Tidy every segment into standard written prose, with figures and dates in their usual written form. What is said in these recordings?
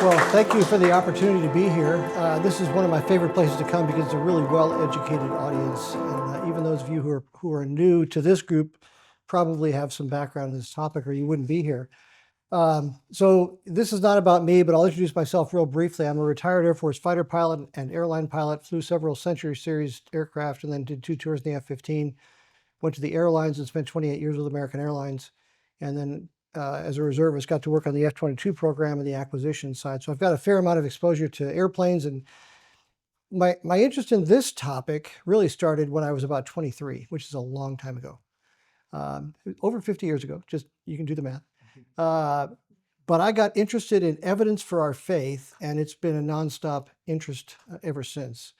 Well, thank you for the opportunity to be here. This is one of my favorite places to come because it's a really well-educated audience. And even those of you who are new to this group probably have some background in this topic or you wouldn't be here. So this is not about me, but I'll introduce myself real briefly. I'm a retired Air Force fighter pilot and airline pilot, flew several Century Series aircraft and then did 2 tours in the F-15. Went to the airlines and spent 28 years with American Airlines. And then as a reservist, got to work on the F-22 program and the acquisition side. So I've got a fair amount of exposure to airplanes. And my interest in this topic really started when I was about 23, which is a long time ago. Over 50 years ago, just you can do the math. But I got interested in evidence for our faith, and it's been a nonstop interest ever since.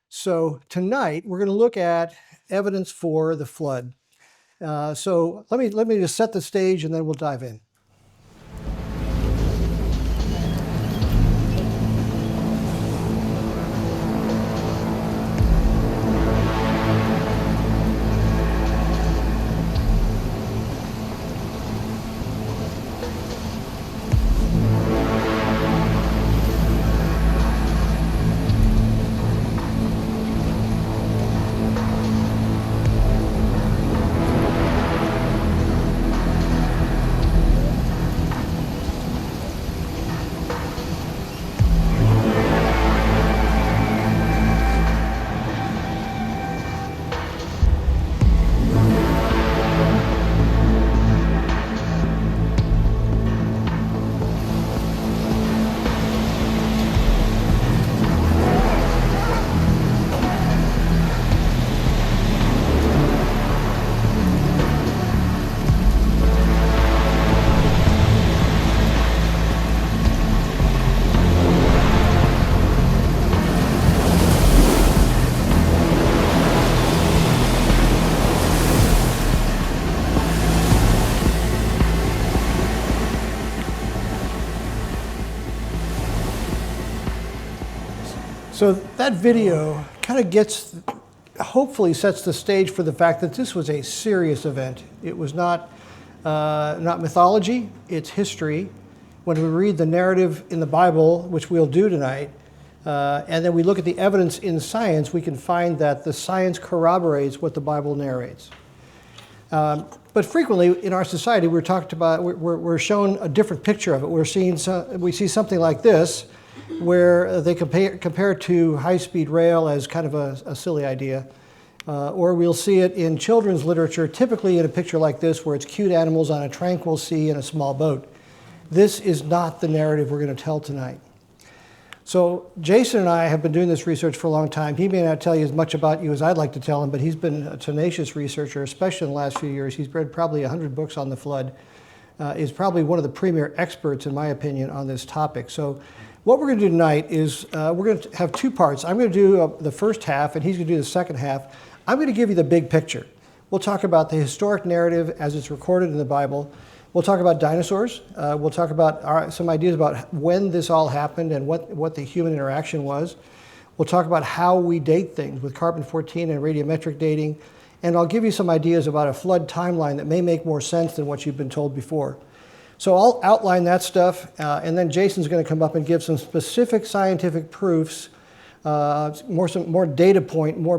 So tonight, we're going to look at evidence for the flood. So let me just set the stage, and then we'll dive in. So that video kind of hopefully sets the stage for the fact that this was a serious event. It was not mythology, it's history. When we read the narrative in the Bible, which we'll do tonight, and then we look at the evidence in science, we can find that the science corroborates what the Bible narrates. But frequently in our society, we're shown a different picture of it. We see something like this, where they compare it to high-speed rail as kind of a silly idea. Or we'll see it in children's literature, typically in a picture like this, where it's cute animals on a tranquil sea in a small boat. This is not the narrative we're going to tell tonight. So Jason and I have been doing this research for a long time. He may not tell you as much about you as I'd like to tell him, but he's been a tenacious researcher, especially in the last few years. He's read probably 100 books on the flood. Is probably one of the premier experts, in my opinion, on this topic. So what we're going to do tonight is we're going to have two parts. I'm going to do the first half, and he's going to do the second half. I'm going to give you the big picture. We'll talk about the historic narrative as it's recorded in the Bible. We'll talk about dinosaurs. We'll talk about some ideas about when this all happened and what the human interaction was. We'll talk about how we date things with carbon-14 and radiometric dating. And I'll give you some ideas about a flood timeline that may make more sense than what you've been told before. So I'll outline that stuff, and then Jason's going to come up and give some specific scientific proofs, more data point, more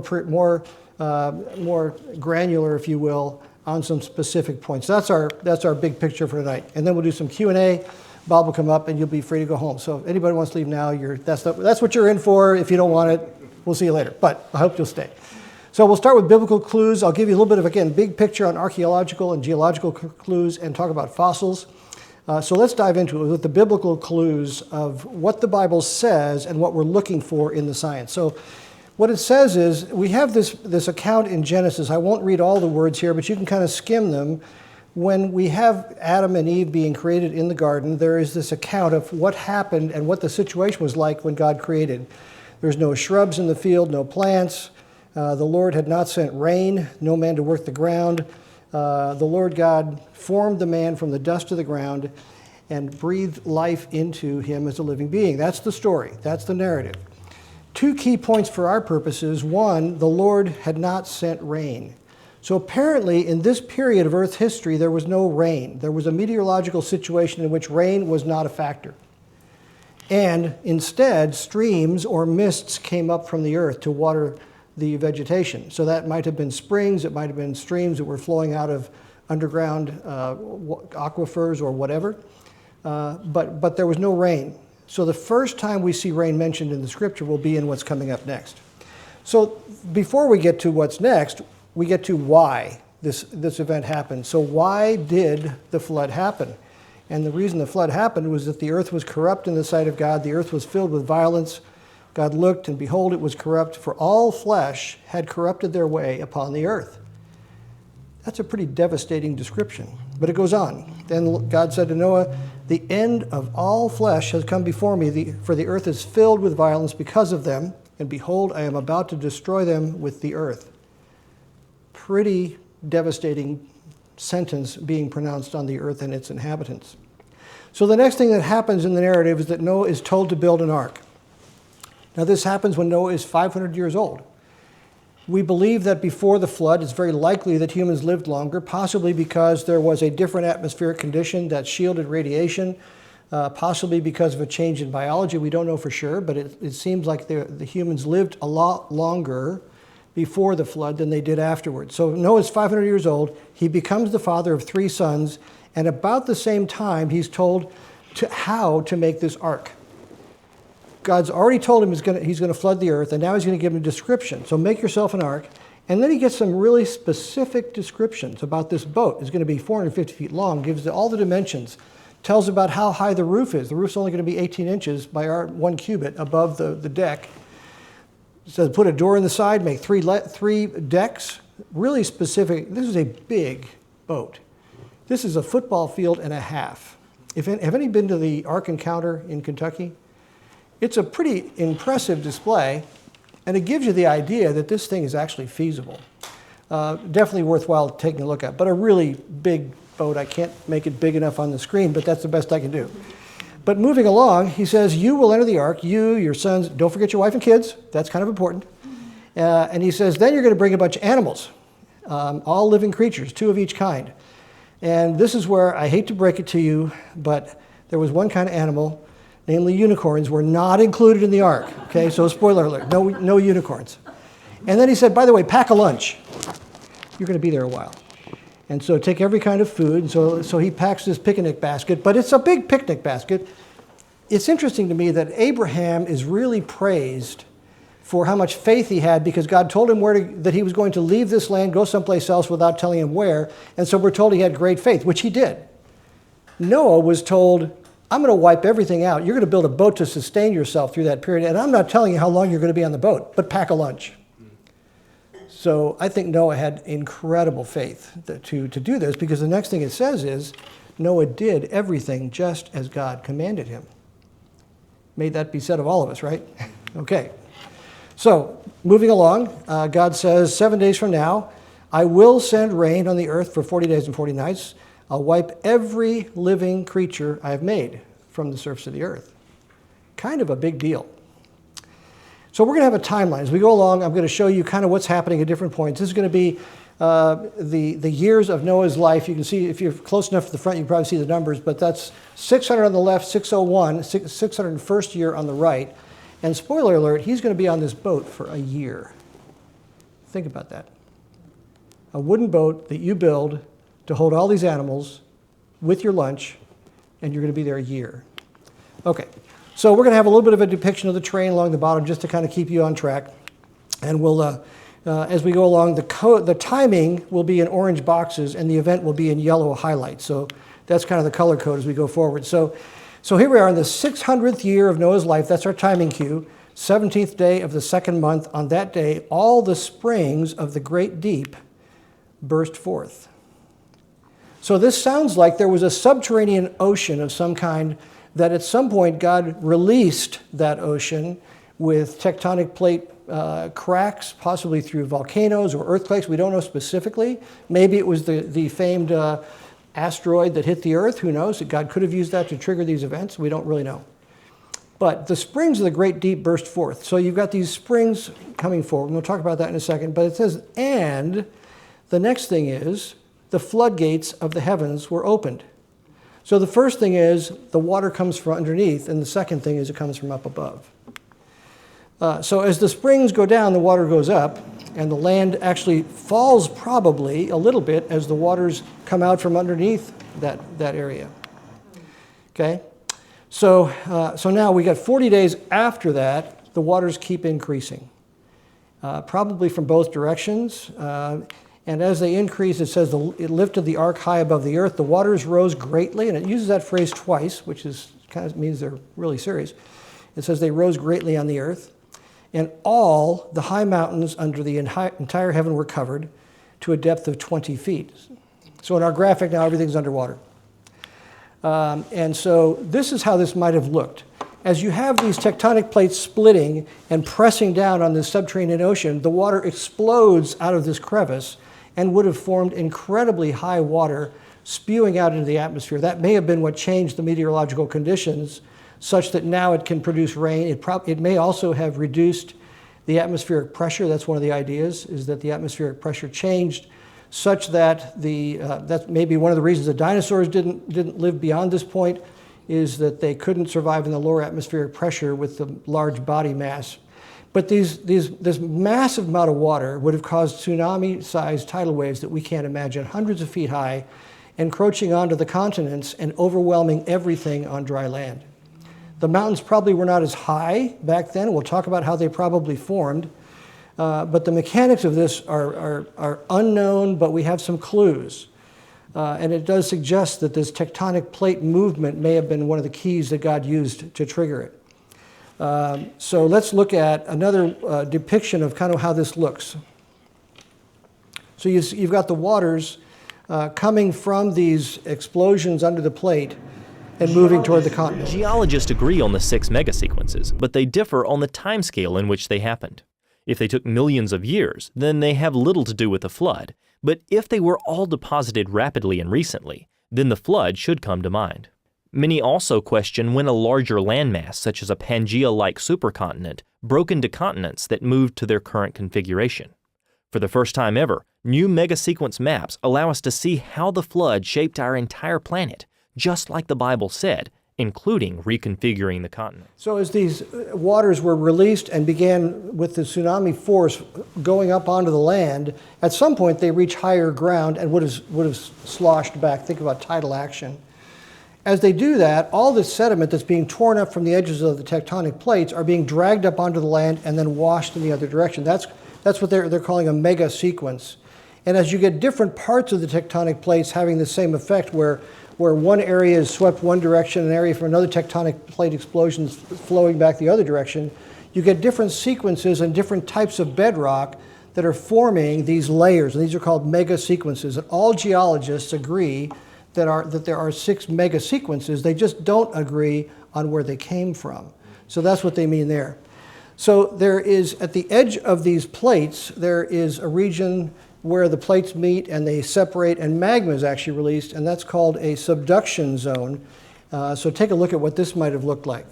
granular, if you will, on some specific points. That's our big picture for tonight. And then we'll do some Q&A. Bob will come up, and you'll be free to go home. So if anybody wants to leave now, that's what you're in for. If you don't want it, we'll see you later. But I hope you'll stay. So we'll start with biblical clues. I'll give you a little bit of, again, big picture on archaeological and geological clues and talk about fossils. So let's dive into it with the biblical clues of what the Bible says and what we're looking for in the science. So what it says is, we have this account in Genesis. I won't read all the words here, but you can kind of skim them. When we have Adam and Eve being created in the garden, there is this account of what happened and what the situation was like when God created. There's no shrubs in the field, no plants. The Lord had not sent rain, no man to work the ground. The Lord God formed the man from the dust of the ground and breathed life into him as a living being. That's the story. That's the narrative. Two key points for our purposes. One, the Lord had not sent rain. So apparently, in this period of Earth's history, there was no rain. There was a meteorological situation in which rain was not a factor. And instead, streams or mists came up from the earth to water the vegetation. So that might have been springs, it might have been streams that were flowing out of underground aquifers or whatever. But there was no rain. So the first time we see rain mentioned in the scripture will be in what's coming up next. So before we get to what's next, we get to why this event happened. So why did the flood happen? And the reason the flood happened was that the earth was corrupt in the sight of God. The earth was filled with violence. God looked, and behold, it was corrupt, for all flesh had corrupted their way upon the earth. That's a pretty devastating description. But it goes on. Then God said to Noah, the end of all flesh has come before me, for the earth is filled with violence because of them, and behold, I am about to destroy them with the earth. Pretty devastating sentence being pronounced on the earth and its inhabitants. So the next thing that happens in the narrative is that Noah is told to build an ark. Now this happens when Noah is 500 years old. We believe that before the flood, it's very likely that humans lived longer, possibly because there was a different atmospheric condition that shielded radiation, possibly because of a change in biology. We don't know for sure, but it seems like the humans lived a lot longer before the flood than they did afterwards. So Noah's 500 years old. He becomes the father of 3 sons, and about the same time, he's told how to make this ark. God's already told him he's going to flood the earth, and now he's going to give him a description. So make yourself an ark. And then he gets some really specific descriptions about this boat. It's going to be 450 feet long, gives all the dimensions, tells about how high the roof is. The roof's only going to be 18 inches by our 1 cubit above the deck. It says put a door in the side, make 3 decks. Really specific. This is a big boat. This is a football field and a half. Have any been to the Ark Encounter in Kentucky? It's a pretty impressive display, and it gives you the idea that this thing is actually feasible. Definitely worthwhile taking a look at, but a really big boat. I can't make it big enough on the screen, but that's the best I can do. But moving along, he says, you will enter the ark, you, your sons, don't forget your wife and kids. That's kind of important. And he says, then you're going to bring a bunch of animals, all living creatures, 2 of each kind. And this is where I hate to break it to you, but there was one kind of animal, namely unicorns, were not included in the ark. Okay, so spoiler alert, no unicorns. And then he said, by the way, pack a lunch. You're going to be there a while. And so take every kind of food. And so he packs this picnic basket, but it's a big picnic basket. It's interesting to me that Abraham is really praised for how much faith he had, because God told him that he was going to leave this land, go someplace else without telling him where. And so we're told he had great faith, which he did. Noah was told, I'm going to wipe everything out. You're going to build a boat to sustain yourself through that period. And I'm not telling you how long you're going to be on the boat, but pack a lunch. So I think Noah had incredible faith to do this, because the next thing it says is Noah did everything just as God commanded him. May that be said of all of us, right? Okay. So moving along, God says, 7 days from now, I will send rain on the earth for 40 days and 40 nights. I'll wipe every living creature I have made from the surface of the earth. Kind of a big deal. So we're going to have a timeline. As we go along, I'm going to show you kind of what's happening at different points. This is going to be the years of Noah's life. You can see, if you're close enough to the front, you can probably see the numbers, but that's 600 on the left, 601, 601st year on the right. And spoiler alert, he's going to be on this boat for a year. Think about that. A wooden boat that you build to hold all these animals with your lunch, and you're going to be there a year. Okay, so we're going to have a little bit of a depiction of the terrain along the bottom just to kind of keep you on track. And we'll, as we go along, the timing will be in orange boxes, and the event will be in yellow highlights. So that's kind of the color code as we go forward. So here we are in the 600th year of Noah's life. That's our timing cue. 17th day of the 2nd month. On that day, all the springs of the great deep burst forth. So this sounds like there was a subterranean ocean of some kind, that at some point God released that ocean with tectonic plate cracks, possibly through volcanoes or earthquakes. We don't know specifically. Maybe it was the famed asteroid that hit the earth. Who knows? God could have used that to trigger these events. We don't really know. But the springs of the great deep burst forth. So you've got these springs coming forward. We'll talk about that in a second. But it says, and The next thing is the floodgates of the heavens were opened. So the first thing is the water comes from underneath, and the second thing is it comes from up above. So as the springs go down, the water goes up, and the land actually falls probably a little bit as the waters come out from underneath that area. Okay? So now we got 40 days after that, the waters keep increasing, probably from both directions. And as they increase, it says it lifted the ark high above the earth. The waters rose greatly, and it uses that phrase twice, which is kind of means they're really serious. It says they rose greatly on the earth, and all the high mountains under the entire heaven were covered to a depth of 20 feet. So in our graphic now, everything's underwater. And so this is how this might have looked. As you have these tectonic plates splitting and pressing down on this subterranean ocean, the water explodes out of this crevice and would have formed incredibly high water spewing out into the atmosphere. That may have been what changed the meteorological conditions such that now it can produce rain. It may also have reduced the atmospheric pressure. That's one of the ideas, is that the atmospheric pressure changed such that that's maybe one of the reasons the dinosaurs didn't live beyond this point, is that they couldn't survive in the lower atmospheric pressure with the large body mass. But this massive amount of water would have caused tsunami-sized tidal waves that we can't imagine, hundreds of feet high, encroaching onto the continents and overwhelming everything on dry land. The mountains probably were not as high back then. We'll talk about how they probably formed. But the mechanics of this are unknown, but we have some clues. And it does suggest that this tectonic plate movement may have been one of the keys that God used to trigger it. So let's look at another depiction of kind of how this looks. So you've got the waters coming from these explosions under the plate and moving toward the continent. Geologists agree on the 6 megasequences, but they differ on the timescale in which they happened. If they took millions of years, then they have little to do with the flood. But if they were all deposited rapidly and recently, then the flood should come to mind. Many also question when a larger landmass, such as a Pangea-like supercontinent, broke into continents that moved to their current configuration. For the first time ever, new megasequence maps allow us to see how the flood shaped our entire planet, just like the Bible said, including reconfiguring the continent. So as these waters were released and began with the tsunami force going up onto the land, at some point they reached higher ground and would have sloshed back. Think about tidal action. As they do that, all the sediment that's being torn up from the edges of the tectonic plates are being dragged up onto the land and then washed in the other direction. That's what they're calling a mega sequence. And as you get different parts of the tectonic plates having the same effect, where one area is swept one direction, an area from another tectonic plate explosion is flowing back the other direction, you get different sequences and different types of bedrock that are forming these layers, and these are called mega sequences. And all geologists agree that there are 6 mega sequences. They just don't agree on where they came from. So that's what they mean there. So there is, at the edge of these plates, there is a region where the plates meet and they separate, and magma is actually released, and that's called a subduction zone. So take a look at what this might have looked like.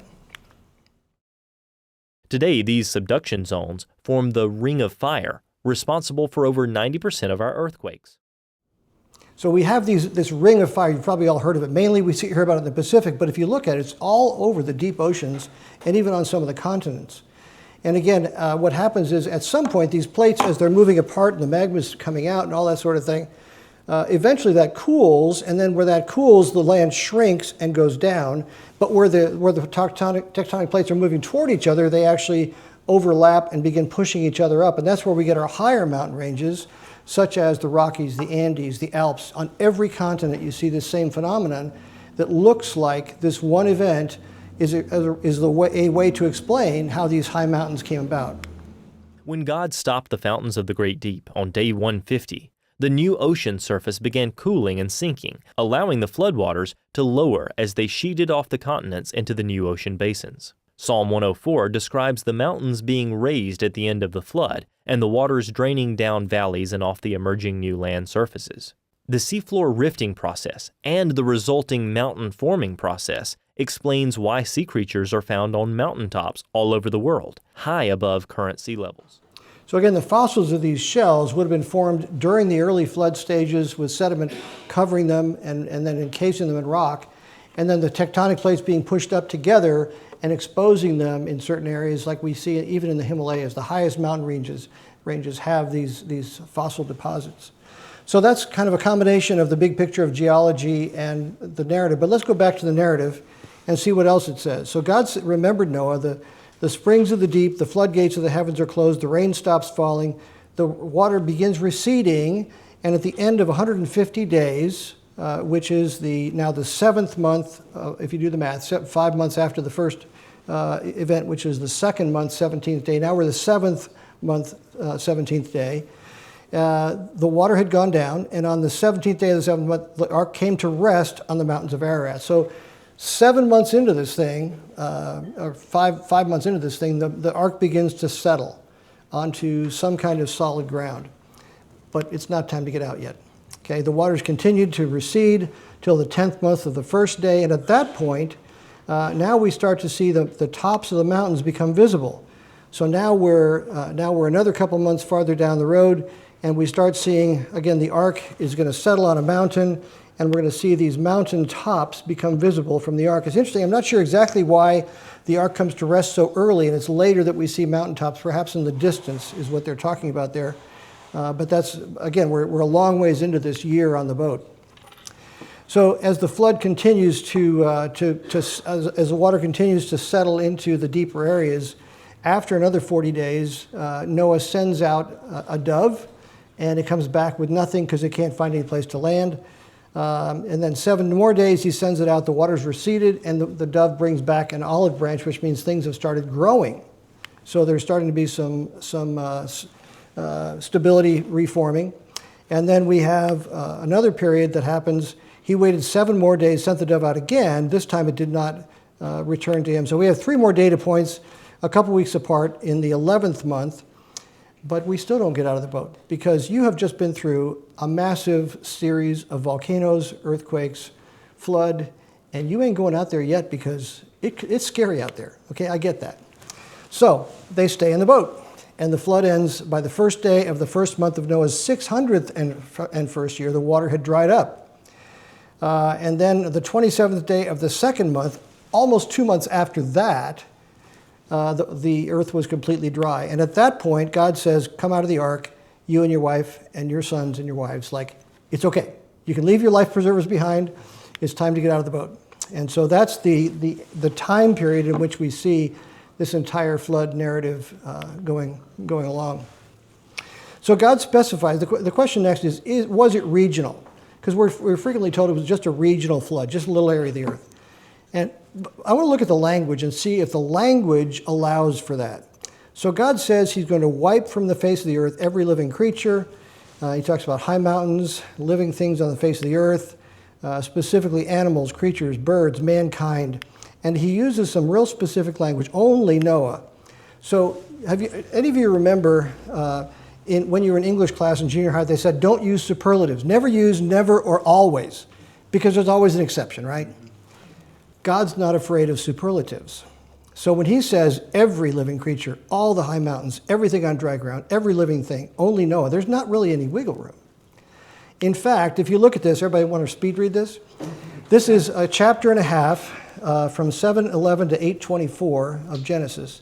Today, these subduction zones form the ring of fire, responsible for over 90% of our earthquakes. So we have this ring of fire. You've probably all heard of it. Mainly we hear about it in the Pacific, but if you look at it, it's all over the deep oceans and even on some of the continents. And again, what happens is at some point, these plates, as they're moving apart and the magma's coming out and all that sort of thing, eventually that cools, and then where that cools, the land shrinks and goes down. But where the tectonic plates are moving toward each other, they actually overlap and begin pushing each other up. And that's where we get our higher mountain ranges, such as the Rockies, the Andes, the Alps. On every continent, you see this same phenomenon that looks like this one event is a way to explain how these high mountains came about. When God stopped the fountains of the Great Deep on day 150, the new ocean surface began cooling and sinking, allowing the floodwaters to lower as they sheeted off the continents into the new ocean basins. Psalm 104 describes the mountains being raised at the end of the flood and the waters draining down valleys and off the emerging new land surfaces. The seafloor rifting process and the resulting mountain forming process explains why sea creatures are found on mountaintops all over the world, high above current sea levels. So again, the fossils of these shells would have been formed during the early flood stages with sediment covering them and then encasing them in rock. And then the tectonic plates being pushed up together and exposing them in certain areas like we see even in the Himalayas. The highest mountain ranges have these fossil deposits. So that's kind of a combination of the big picture of geology and the narrative. But let's go back to the narrative and see what else it says. So God remembered Noah, the springs of the deep, the floodgates of the heavens are closed, the rain stops falling, the water begins receding, and at the end of 150 days, which is now the 7th month, if you do the math, 5 months after the first event, which is the 2nd month, 17th day. Now we're the 7th month, 17th day. The water had gone down, and on the 17th day of the 7th month, the ark came to rest on the mountains of Ararat. So 7 months into this thing, or five months into this thing, the ark begins to settle onto some kind of solid ground. But it's not time to get out yet. Okay, the waters continued to recede till the 10th month of the first day, and at that point, now we start to see the tops of the mountains become visible. So now we're another couple months farther down the road, and we start seeing, again, the ark is going to settle on a mountain, and we're going to see these mountain tops become visible from the ark. It's interesting, I'm not sure exactly why the ark comes to rest so early, and it's later that we see mountain tops, perhaps in the distance is what they're talking about there. But that's, again, we're a long ways into this year on the boat. So as the flood continues as the water continues to settle into the deeper areas, after another 40 days, Noah sends out a dove, and it comes back with nothing because it can't find any place to land. And then 7 more days, he sends it out, the water's receded, and the dove brings back an olive branch, which means things have started growing. So there's starting to be some stability reforming. And then we have another period that happens. He waited 7 more days, sent the dove out again. This time it did not return to him. So we have 3 more data points, a couple weeks apart in the 11th month, but we still don't get out of the boat because you have just been through a massive series of volcanoes, earthquakes, flood, and you ain't going out there yet because it's scary out there. Okay, I get that. So they stay in the boat. And the flood ends by the first day of the first month of Noah's 600th and first year. The water had dried up. And then the 27th day of the second month, almost 2 months after that, the earth was completely dry. And at that point, God says, come out of the ark, you and your wife and your sons and your wives. Like, it's okay. You can leave your life preservers behind. It's time to get out of the boat. And so that's the time period in which we see this entire flood narrative going along. So God specifies, the question next is was it regional? Because we're frequently told it was just a regional flood, just a little area of the earth. And I want to look at the language and see if the language allows for that. So God says he's going to wipe from the face of the earth every living creature. He talks about high mountains, living things on the face of the earth, specifically animals, creatures, birds, mankind. And he uses some real specific language, only Noah. So any of you remember when you were in English class in junior high, they said, don't use superlatives. Never use never or always, because there's always an exception, right? God's not afraid of superlatives. So when he says every living creature, all the high mountains, everything on dry ground, every living thing, only Noah, there's not really any wiggle room. In fact, if you look at this, everybody want to speed read this? This is a chapter and a half from 7:11 to 8:24 of Genesis.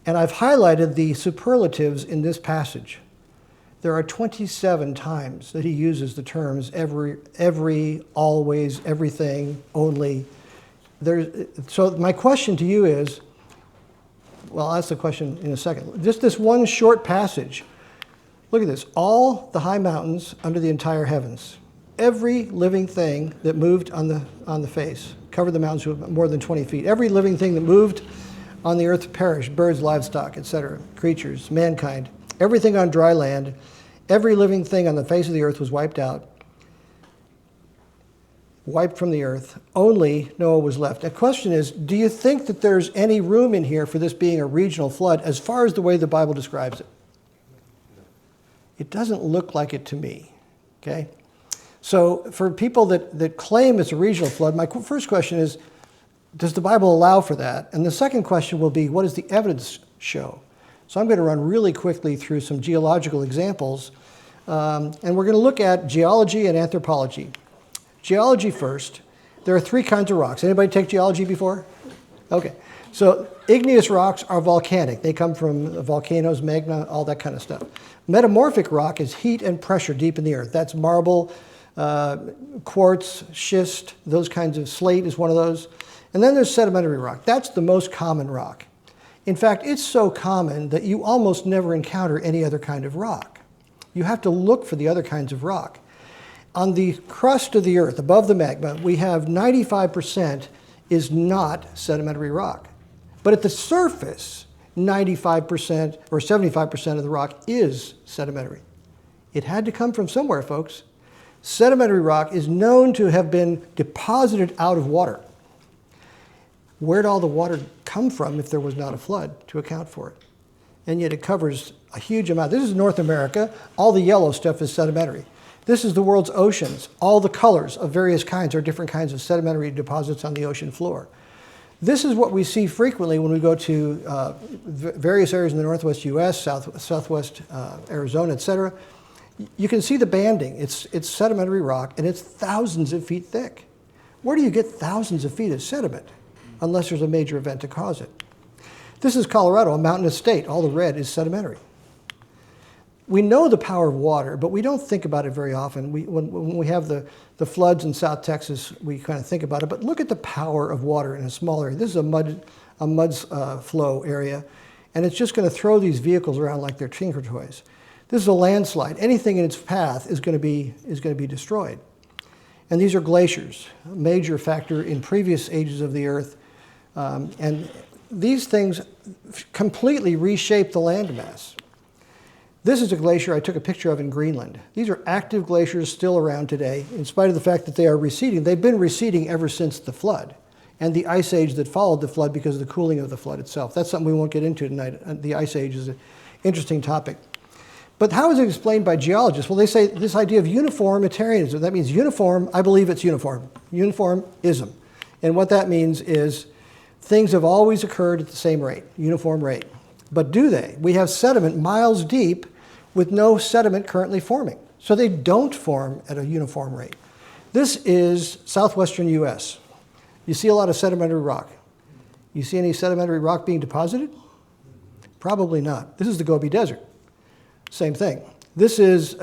And I've highlighted the superlatives in this passage. There are 27 times that he uses the terms every, always, everything, only. So my question to you is, well, I'll ask the question in a second. Just this one short passage. Look at this. All the high mountains under the entire heavens. Every living thing that moved on the face covered the mountains with more than 20 feet. Every living thing that moved on the earth perished, birds, livestock, etc., creatures, mankind. Everything on dry land, every living thing on the face of the earth was wiped out, wiped from the earth. Only Noah was left. The question is, do you think that there's any room in here for this being a regional flood as far as the way the Bible describes it? It doesn't look like it to me, okay? So for people that claim it's a regional flood, my first question is, does the Bible allow for that? And the second question will be, what does the evidence show? So I'm going to run really quickly through some geological examples, and we're going to look at geology and anthropology. Geology first. There are three kinds of rocks. Anybody take geology before? Okay. So igneous rocks are volcanic. They come from volcanoes, magma, all that kind of stuff. Metamorphic rock is heat and pressure deep in the earth. That's marble, quartz, schist, those kinds of slate is one of those. And then there's sedimentary rock. That's the most common rock. In fact, it's so common that you almost never encounter any other kind of rock. You have to look for the other kinds of rock. On the crust of the earth, above the magma, we have 95% is not sedimentary rock. But at the surface, 95% or 75% of the rock is sedimentary. It had to come from somewhere, folks. Sedimentary rock is known to have been deposited out of water. Where'd all the water come from if there was not a flood to account for it? And yet it covers a huge amount. This is North America. All the yellow stuff is sedimentary. This is the world's oceans. All the colors of various kinds are different kinds of sedimentary deposits on the ocean floor. This is what we see frequently when we go to various areas in the northwest U.S., southwest Arizona, etc. You can see the banding. It's sedimentary rock, and it's thousands of feet thick. Where do you get thousands of feet of sediment unless there's a major event to cause it? This is Colorado, a mountainous state. All the red is sedimentary. We know the power of water, but we don't think about it very often. When we have the floods in South Texas, we kind of think about it. But look at the power of water in a small area. This is a mud flow area, and it's just going to throw these vehicles around like they're tinker toys. This is a landslide. Anything in its path is going to be destroyed. And these are glaciers, a major factor in previous ages of the Earth. And these things completely reshape the landmass. This is a glacier I took a picture of in Greenland. These are active glaciers still around today, in spite of the fact that they are receding. They've been receding ever since the flood and the ice age that followed the flood because of the cooling of the flood itself. That's something we won't get into tonight. The ice age is an interesting topic. But how is it explained by geologists? Well, they say this idea of uniformitarianism. That means uniform, I believe it's uniform. Uniformism. And what that means is things have always occurred at the same rate, uniform rate. But do they? We have sediment miles deep with no sediment currently forming. So they don't form at a uniform rate. This is southwestern U.S. You see a lot of sedimentary rock. You see any sedimentary rock being deposited? Probably not. This is the Gobi Desert. Same thing. This is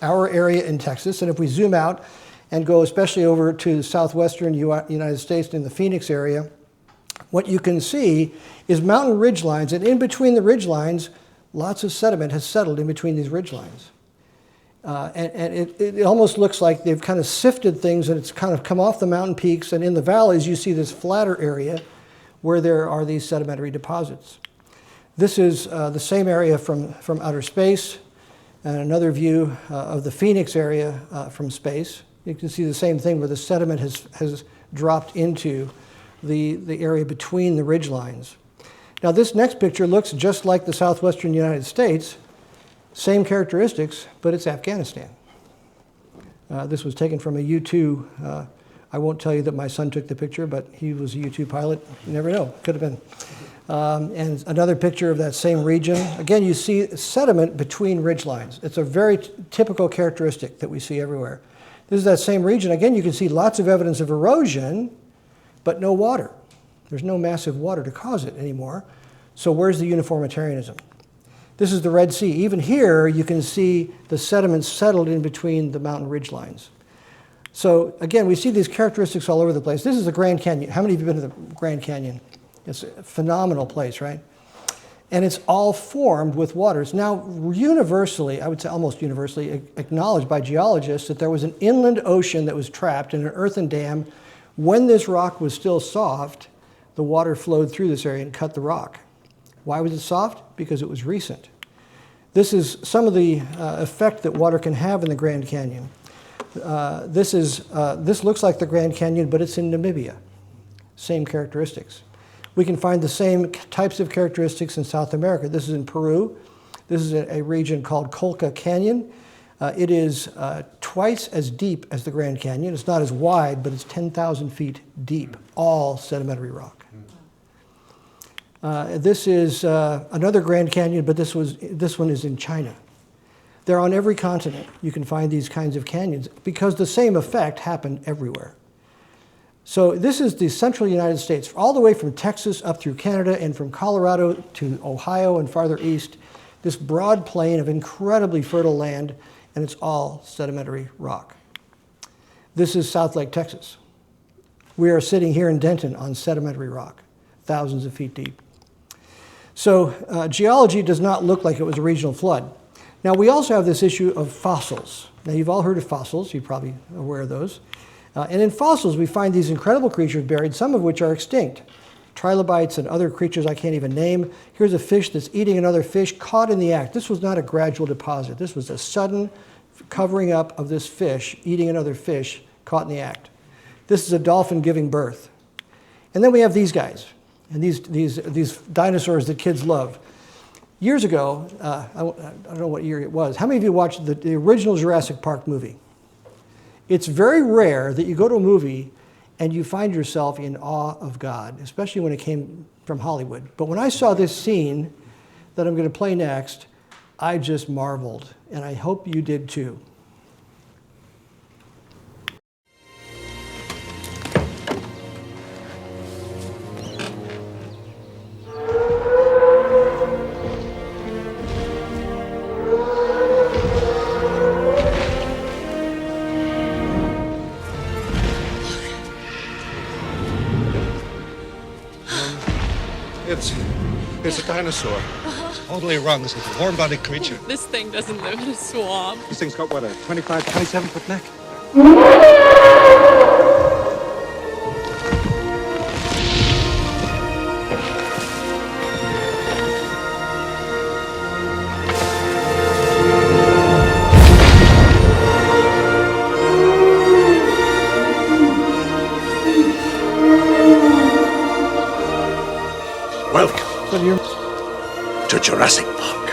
our area in Texas, and if we zoom out and go especially over to the southwestern United States in the Phoenix area, what you can see is mountain ridge lines, and in between the ridge lines, lots of sediment has settled in between these ridge lines. And it almost looks like they've kind of sifted things, and it's kind of come off the mountain peaks, and in the valleys you see this flatter area where there are these sedimentary deposits. This is the same area from outer space, and another view of the Phoenix area from space. You can see the same thing where the sediment has dropped into the area between the ridge lines. Now this next picture looks just like the southwestern United States, same characteristics, but it's Afghanistan. This was taken from a U-2. I won't tell you that my son took the picture, but he was a U-2 pilot. You never know, could have been. And another picture of that same region. Again, you see sediment between ridge lines. It's a very typical characteristic that we see everywhere. This is that same region. Again, you can see lots of evidence of erosion, but no water. There's no massive water to cause it anymore. So where's the uniformitarianism? This is the Red Sea. Even here, you can see the sediments settled in between the mountain ridge lines. So again, we see these characteristics all over the place. This is the Grand Canyon. How many of you have been to the Grand Canyon? It's a phenomenal place, right? And it's all formed with water. It's now universally, I would say almost universally, acknowledged by geologists that there was an inland ocean that was trapped in an earthen dam. When this rock was still soft, the water flowed through this area and cut the rock. Why was it soft? Because it was recent. This is some of the effect that water can have in the Grand Canyon. This looks like the Grand Canyon, but it's in Namibia. Same characteristics. We can find the same types of characteristics in South America. This is in Peru. This is a region called Colca Canyon. It is twice as deep as the Grand Canyon. It's not as wide, but it's 10,000 feet deep, all sedimentary rock. This is another Grand Canyon, but this one is in China. They're on every continent. You can find these kinds of canyons because the same effect happened everywhere. So this is the central United States, all the way from Texas up through Canada and from Colorado to Ohio and farther east, this broad plain of incredibly fertile land, and it's all sedimentary rock. This is South Lake, Texas. We are sitting here in Denton on sedimentary rock, thousands of feet deep. So geology does not look like it was a regional flood. Now we also have this issue of fossils. Now you've all heard of fossils, you're probably aware of those. And in fossils, we find these incredible creatures buried, some of which are extinct. Trilobites and other creatures I can't even name. Here's a fish that's eating another fish caught in the act. This was not a gradual deposit. This was a sudden covering up of this fish eating another fish caught in the act. This is a dolphin giving birth. And then we have these guys, and these dinosaurs that kids love. Years ago, I don't know what year it was, how many of you watched the original Jurassic Park movie? It's very rare that you go to a movie and you find yourself in awe of God, especially when it came from Hollywood. But when I saw this scene that I'm going to play next, I just marveled, and I hope you did too. It's a dinosaur. Totally wrong. This is a warm-bodied creature. This thing doesn't live in a swamp. This thing's got, what, a 25, 27-foot neck? Welcome to Jurassic Park.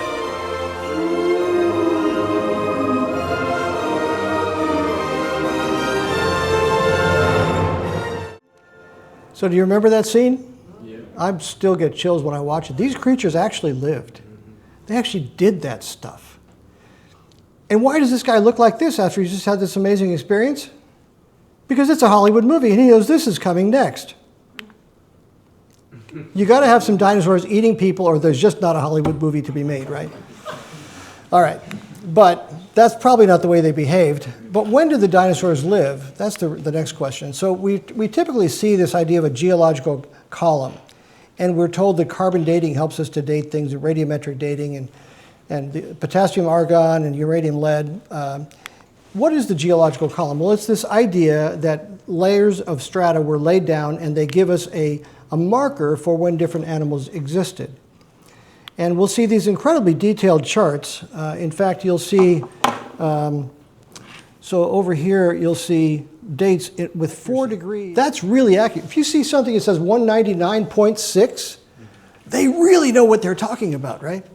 So do you remember that scene? Yeah. I still get chills when I watch it. These creatures actually lived. They actually did that stuff. And why does this guy look like this after he just had this amazing experience? Because it's a Hollywood movie and he knows this is coming next. You got to have some dinosaurs eating people or there's just not a Hollywood movie to be made, right? All right, but that's probably not the way they behaved. But when did the dinosaurs live? That's the next question. So we typically see this idea of a geological column. And we're told that carbon dating helps us to date things, radiometric dating and the potassium argon and uranium lead. What is the geological column? Well, it's this idea that layers of strata were laid down and they give us a marker for when different animals existed. And we'll see these incredibly detailed charts. In fact, you'll see, so over here, you'll see dates with 4 degrees. That's really accurate. If you see something that says 199.6, they really know what they're talking about, right?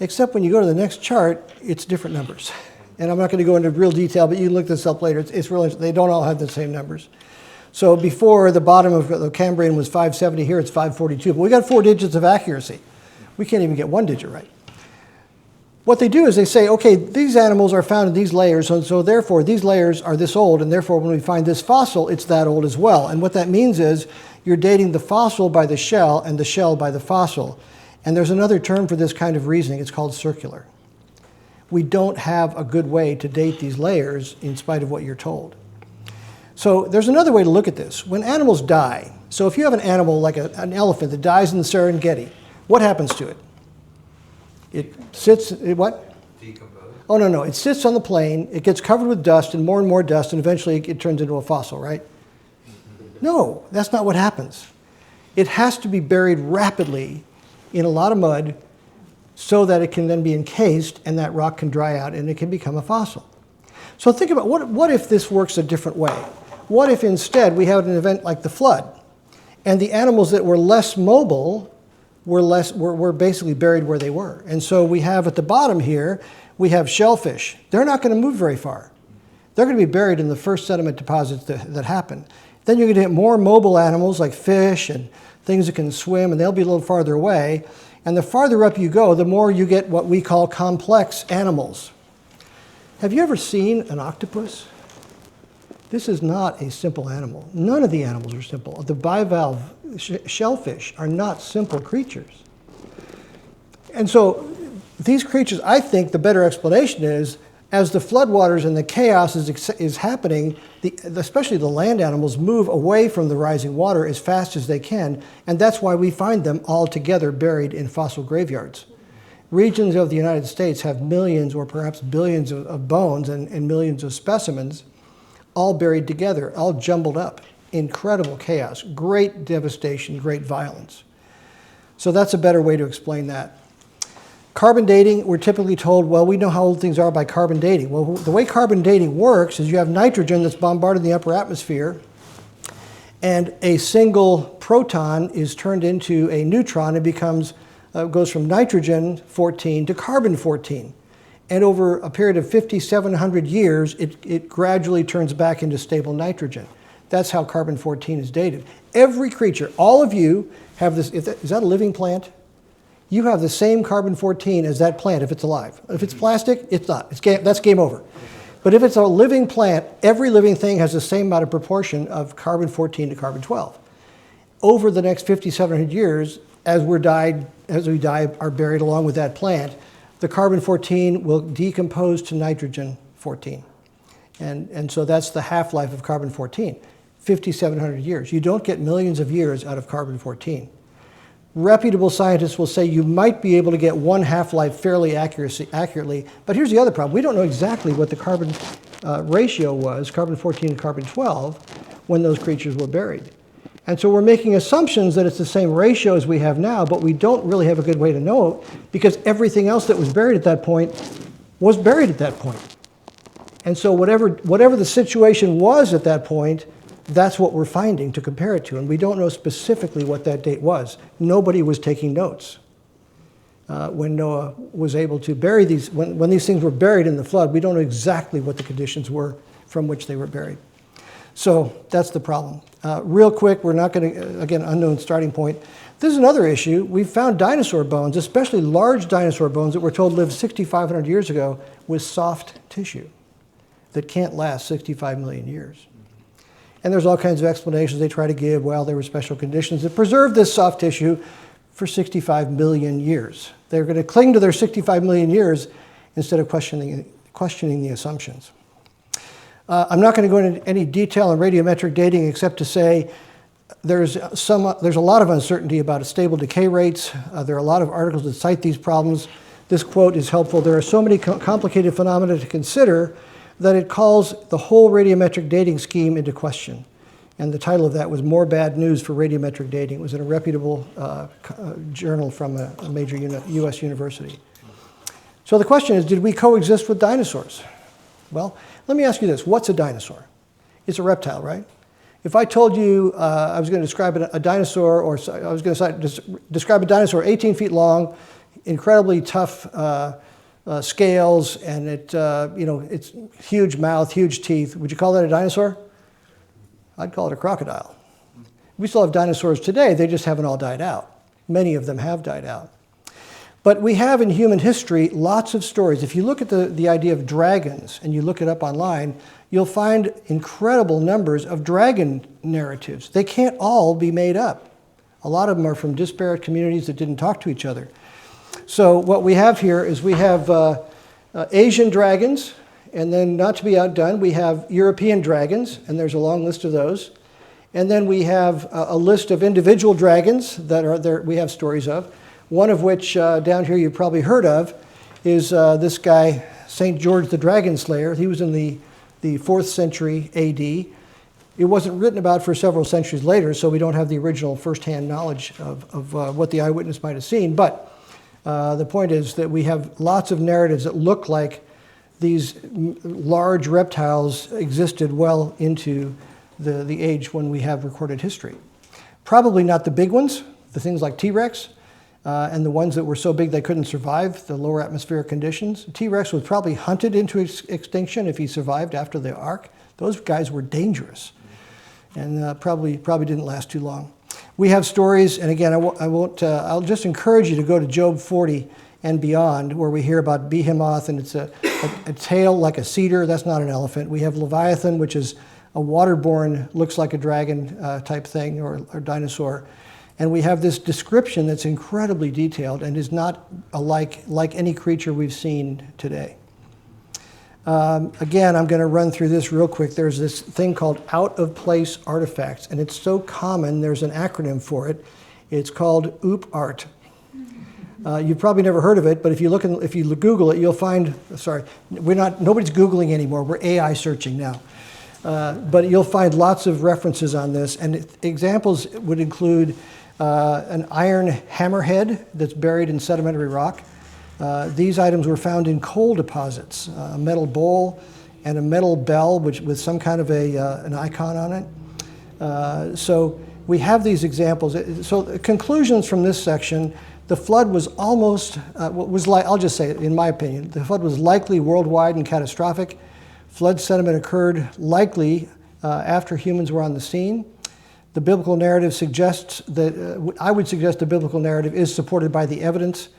Except when you go to the next chart, it's different numbers. And I'm not going to go into real detail, but you can look this up later. It's really, they don't all have the same numbers. So before, the bottom of the Cambrian was 570, here it's 542. But we got 4 digits of accuracy. We can't even get 1 digit right. What they do is they say, okay, these animals are found in these layers, and so therefore these layers are this old, and therefore when we find this fossil, it's that old as well. And what that means is you're dating the fossil by the shell and the shell by the fossil. And there's another term for this kind of reasoning. It's called circular. We don't have a good way to date these layers in spite of what you're told. So there's another way to look at this. When animals die, so if you have an animal like an elephant that dies in the Serengeti, what happens to it? It sits, what? Decompose. Oh, no, it sits on the plain, it gets covered with dust and more dust, and eventually it turns into a fossil, right? No, that's not what happens. It has to be buried rapidly in a lot of mud so that it can then be encased and that rock can dry out and it can become a fossil. So think about, what if this works a different way? What if instead we had an event like the flood and the animals that were less mobile were basically buried where they were? And so we have at the bottom here, we have shellfish. They're not going to move very far. They're going to be buried in the first sediment deposits that happen. Then you're going to get more mobile animals like fish and things that can swim, and they'll be a little farther away. And the farther up you go, the more you get what we call complex animals. Have you ever seen an octopus? This is not a simple animal. None of the animals are simple. The bivalve shellfish are not simple creatures. And so these creatures, I think the better explanation is, as the floodwaters and the chaos is happening, especially the land animals move away from the rising water as fast as they can, and that's why we find them all together buried in fossil graveyards. Regions of the United States have millions or perhaps billions of bones and millions of specimens, all buried together, all jumbled up. Incredible chaos, great devastation, great violence. So that's a better way to explain that. Carbon dating, we're typically told, well, we know how old things are by carbon dating. Well, the way carbon dating works is you have nitrogen that's bombarded the upper atmosphere, and a single proton is turned into a neutron and goes from nitrogen 14 to carbon 14. And over a period of 5,700 years, it gradually turns back into stable nitrogen. That's how carbon 14 is dated. Every creature, all of you have this. Is that a living plant? You have the same carbon 14 as that plant if it's alive. If it's plastic, it's not. That's game over. But if it's a living plant, every living thing has the same amount of proportion of carbon 14 to carbon 12. Over the next 5,700 years, as we die, are buried along with that plant, the carbon 14 will decompose to nitrogen 14. And so that's the half-life of carbon 14, 5,700 years. You don't get millions of years out of carbon 14. Reputable scientists will say you might be able to get one half-life fairly accurately, but here's the other problem. We don't know exactly what the carbon ratio was, carbon 14 to carbon 12, when those creatures were buried. And so we're making assumptions that it's the same ratio as we have now, but we don't really have a good way to know it because everything else that was buried at that point was buried at that point. And so whatever the situation was at that point, that's what we're finding to compare it to. And we don't know specifically what that date was. Nobody was taking notes. When Noah was able to bury these, when these things were buried in the flood, we don't know exactly what the conditions were from which they were buried. So that's the problem. Real quick, we're not going to, again, unknown starting point. This is another issue. We've found dinosaur bones, especially large dinosaur bones that we're told lived 6,500 years ago with soft tissue that can't last 65 million years. And there's all kinds of explanations they try to give. Well, there were special conditions that preserved this soft tissue for 65 million years. They're going to cling to their 65 million years instead of questioning the assumptions. I'm not going to go into any detail on radiometric dating except to say there's a lot of uncertainty about stable decay rates. There are a lot of articles that cite these problems. This quote is helpful. There are so many complicated phenomena to consider that it calls the whole radiometric dating scheme into question. And the title of that was More Bad News for Radiometric Dating. It was in a reputable journal from a major US university. So the question is, did we coexist with dinosaurs? Well, let me ask you this. What's a dinosaur? It's a reptile, right? If I told you I was going to describe a dinosaur, or I was going to describe a dinosaur 18 feet long, incredibly tough scales, and it's huge mouth, huge teeth. Would you call that a dinosaur? I'd call it a crocodile. We still have dinosaurs today, they just haven't all died out. Many of them have died out. But we have in human history lots of stories. If you look at the idea of dragons and you look it up online, you'll find incredible numbers of dragon narratives. They can't all be made up. A lot of them are from disparate communities that didn't talk to each other. So what we have here is we have Asian dragons, and then, not to be outdone, we have European dragons, and there's a long list of those. And then we have a list of individual dragons that are there. We have stories of. One of which down here you've probably heard of is this guy, St. George the Dragon Slayer. He was in the 4th century AD. It wasn't written about for several centuries later, so we don't have the original firsthand knowledge of what the eyewitness might have seen. But the point is that we have lots of narratives that look like these large reptiles existed well into the age when we have recorded history. Probably not the big ones, the things like T-Rex, and the ones that were so big they couldn't survive the lower atmospheric conditions. T-Rex was probably hunted into extinction if he survived after the ark. Those guys were dangerous and probably didn't last too long. We have stories, and again, I'll just encourage you to go to Job 40 and beyond, where we hear about Behemoth, and it's a tail like a cedar. That's not an elephant. We have Leviathan, which is a waterborne, looks like a dragon type thing, or dinosaur. And we have this description that's incredibly detailed and is not like any creature we've seen today. Again, I'm going to run through this real quick. There's this thing called out-of-place artifacts, and it's so common, there's an acronym for it. It's called OOP-ART. You've probably never heard of it, but if you Google it, you'll find, nobody's Googling anymore, we're AI searching now. But you'll find lots of references on this, and examples would include an iron hammerhead that's buried in sedimentary rock. These items were found in coal deposits, a metal bowl and a metal bell with some kind of an icon on it. So we have these examples. So conclusions from this section: the flood was I'll just say it, in my opinion, the flood was likely worldwide and catastrophic. Flood sediment occurred likely after humans were on the scene. The biblical narrative suggests that, I would suggest the biblical narrative is supported by the evidence,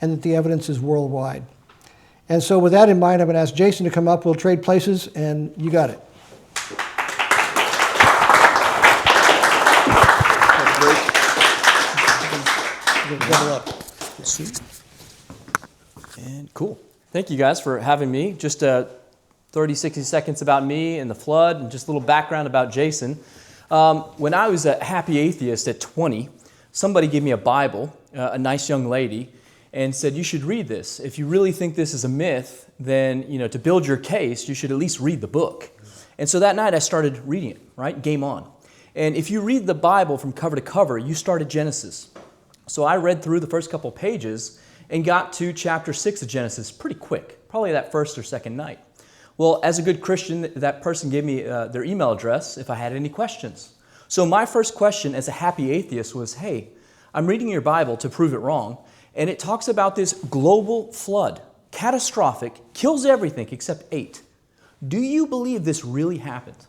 and that the evidence is worldwide. And so with that in mind, I'm going to ask Jason to come up. We'll trade places, and you got it. Double up. And cool. Thank you guys for having me. Just 30, 60 seconds about me and the flood, and just a little background about Jason. When I was a happy atheist at 20, somebody gave me a Bible, a nice young lady, and said, you should read this. If you really think this is a myth, then to build your case, you should at least read the book. And so that night I started reading it, right? Game on. And if you read the Bible from cover to cover, you start at Genesis. So I read through the first couple pages and got to chapter 6 of Genesis pretty quick, probably that first or second night. Well, as a good Christian, that person gave me their email address if I had any questions. So my first question as a happy atheist was, hey, I'm reading your Bible to prove it wrong, and it talks about this global flood, catastrophic, kills everything except 8. Do you believe this really happened?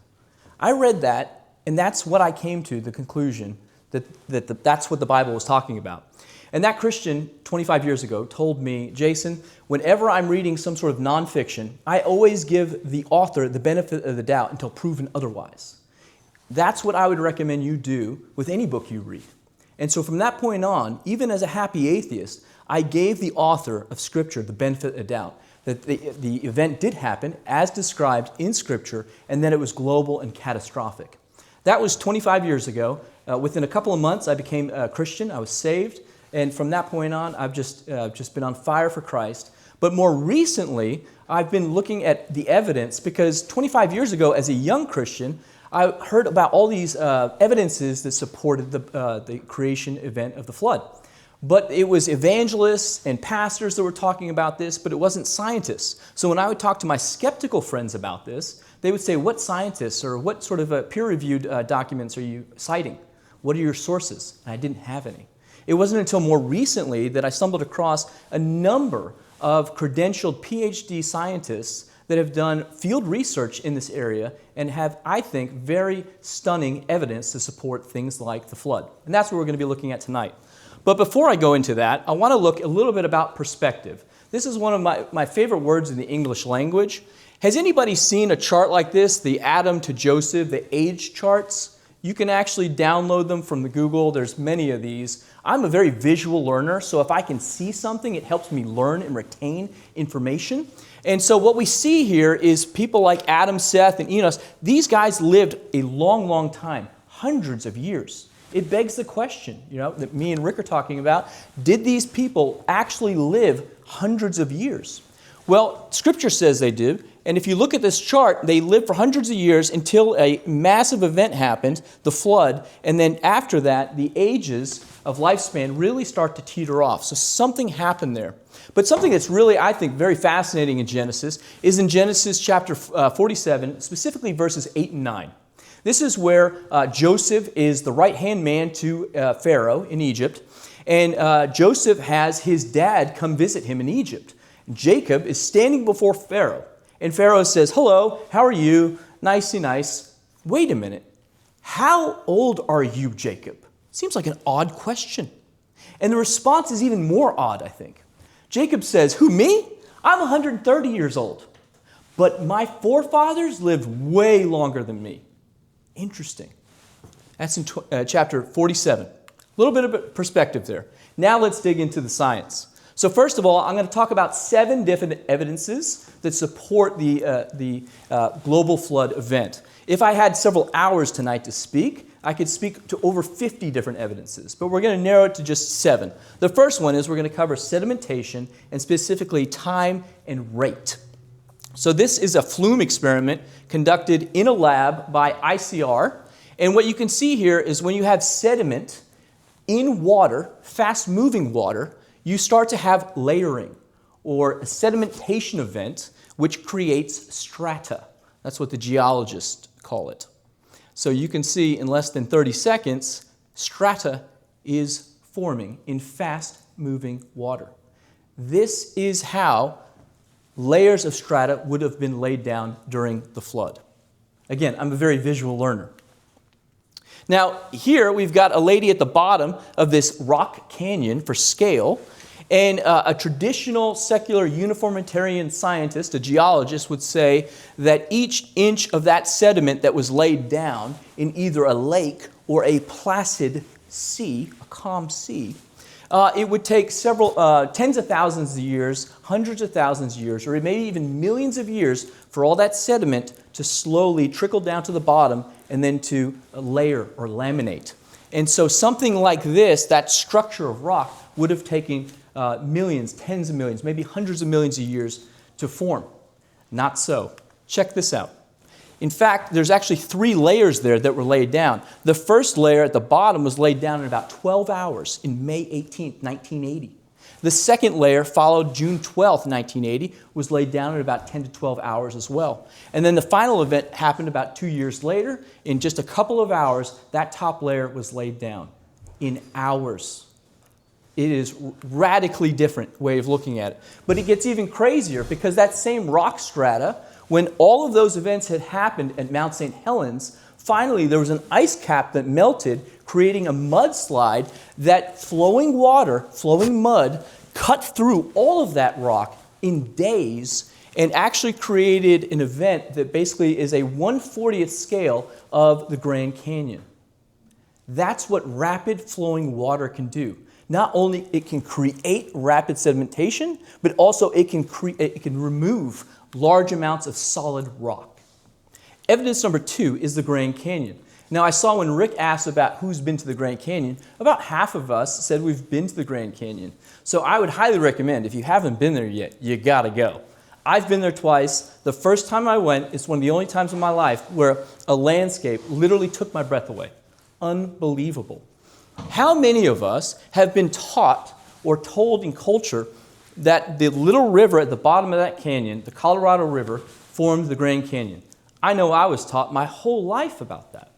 I read that, and that's what I came to, the conclusion that that's what the Bible was talking about. And that Christian, 25 years ago, told me, Jason, whenever I'm reading some sort of nonfiction, I always give the author the benefit of the doubt until proven otherwise. That's what I would recommend you do with any book you read. And so from that point on, even as a happy atheist, I gave the author of Scripture the benefit of the doubt that the event did happen as described in Scripture, and that it was global and catastrophic. That was 25 years ago. Within a couple of months, I became a Christian. I was saved. And from that point on, I've just been on fire for Christ. But more recently, I've been looking at the evidence, because 25 years ago, as a young Christian, I heard about all these evidences that supported the creation event of the flood. But it was evangelists and pastors that were talking about this, but it wasn't scientists. So when I would talk to my skeptical friends about this, they would say, what scientists or what sort of peer-reviewed documents are you citing? What are your sources? And I didn't have any. It wasn't until more recently that I stumbled across a number of credentialed PhD scientists that have done field research in this area and have, I think, very stunning evidence to support things like the flood. And that's what we're going to be looking at tonight. But before I go into that, I want to look a little bit about perspective. This is one of my favorite words in the English language. Has anybody seen a chart like this, the Adam to Joseph, the age charts? You can actually download them from the Google. There's many of these. I'm a very visual learner, so if I can see something, it helps me learn and retain information. And so what we see here is people like Adam, Seth, and Enos. These guys lived a long, long time, hundreds of years. It begs the question, that me and Rick are talking about. Did these people actually live hundreds of years? Well, Scripture says they did. And if you look at this chart, they lived for hundreds of years until a massive event happened, the flood. And then after that, the ages of lifespan really start to teeter off. So something happened there. But something that's really, I think, very fascinating in Genesis is in Genesis chapter 47, specifically verses 8 and 9. This is where Joseph is the right-hand man to Pharaoh in Egypt. And Joseph has his dad come visit him in Egypt. Jacob is standing before Pharaoh. And Pharaoh says, hello, how are you? Nicey nice. Wait a minute. How old are you, Jacob? Seems like an odd question. And the response is even more odd, I think. Jacob says, who, me? I'm 130 years old. But my forefathers lived way longer than me. Interesting. That's in chapter 47. A little bit of perspective there. Now let's dig into the science. So first of all, I'm going to talk about 7 different evidences that support the global flood event. If I had several hours tonight to speak, I could speak to over 50 different evidences, but we're going to narrow it to just 7. The first one is we're going to cover sedimentation and specifically time and rate. So this is a flume experiment conducted in a lab by ICR. And what you can see here is when you have sediment in water, fast-moving water, you start to have layering or a sedimentation event which creates strata. That's what the geologists call it. So you can see in less than 30 seconds, strata is forming in fast-moving water. This is how layers of strata would have been laid down during the flood. Again, I'm a very visual learner. Now, here we've got a lady at the bottom of this rock canyon for scale, and a traditional secular uniformitarian scientist, a geologist, would say that each inch of that sediment that was laid down in either a lake or a placid sea, a calm sea, it would take several tens of thousands of years, hundreds of thousands of years, or maybe even millions of years for all that sediment to slowly trickle down to the bottom and then to layer or laminate. And so something like this, that structure of rock, would have taken millions, tens of millions, maybe hundreds of millions of years to form. Not so. Check this out. In fact, there's actually 3 layers there that were laid down. The first layer at the bottom was laid down in about 12 hours in May 18th, 1980. The second layer followed June 12th, 1980, was laid down in about 10 to 12 hours as well. And then the final event happened about 2 years later. In just a couple of hours, that top layer was laid down in hours. It is a radically different way of looking at it. But it gets even crazier because that same rock strata, when all of those events had happened at Mount St. Helens, finally there was an ice cap that melted, creating a mudslide that flowing water, flowing mud, cut through all of that rock in days and actually created an event that basically is a 1/40th scale of the Grand Canyon. That's what rapid flowing water can do. Not only it can create rapid sedimentation, but also it can remove large amounts of solid rock. Evidence number 2 is the Grand Canyon. Now, I saw when Rick asked about who's been to the Grand Canyon, about half of us said we've been to the Grand Canyon. So I would highly recommend, if you haven't been there yet, you gotta go. I've been there twice. The first time I went, it's one of the only times in my life where a landscape literally took my breath away. Unbelievable. How many of us have been taught or told in culture that the little river at the bottom of that canyon, the Colorado River, formed the Grand Canyon? I know I was taught my whole life about that.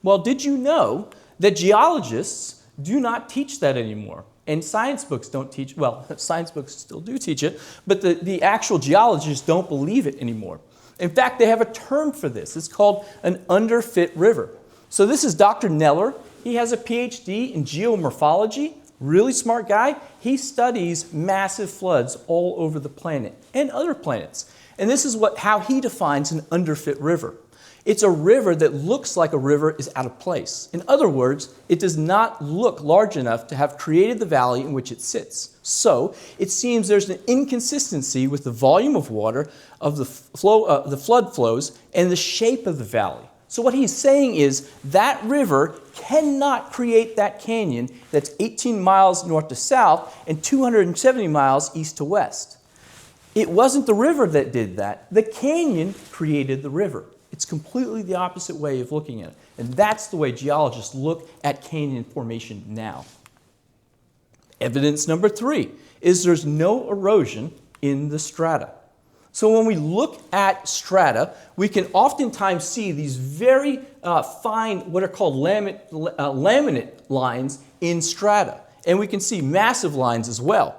Well, did you know that geologists do not teach that anymore? And science books don't teach, well, science books still do teach it, but the actual geologists don't believe it anymore. In fact, they have a term for this. It's called an underfit river. So this is Dr. Neller. He has a PhD in geomorphology, really smart guy. He studies massive floods all over the planet and other planets. And this is how he defines an underfit river. It's a river that looks like a river is out of place. In other words, it does not look large enough to have created the valley in which it sits. So it seems there's an inconsistency with the volume of water of the flood flows and the shape of the valley. So what he's saying is that river cannot create that canyon that's 18 miles north to south and 270 miles east to west. It wasn't the river that did that. The canyon created the river. It's completely the opposite way of looking at it. And that's the way geologists look at canyon formation now. Evidence number 3 is there's no erosion in the strata. So when we look at strata, we can oftentimes see these very fine, what are called laminate lines in strata. And we can see massive lines as well.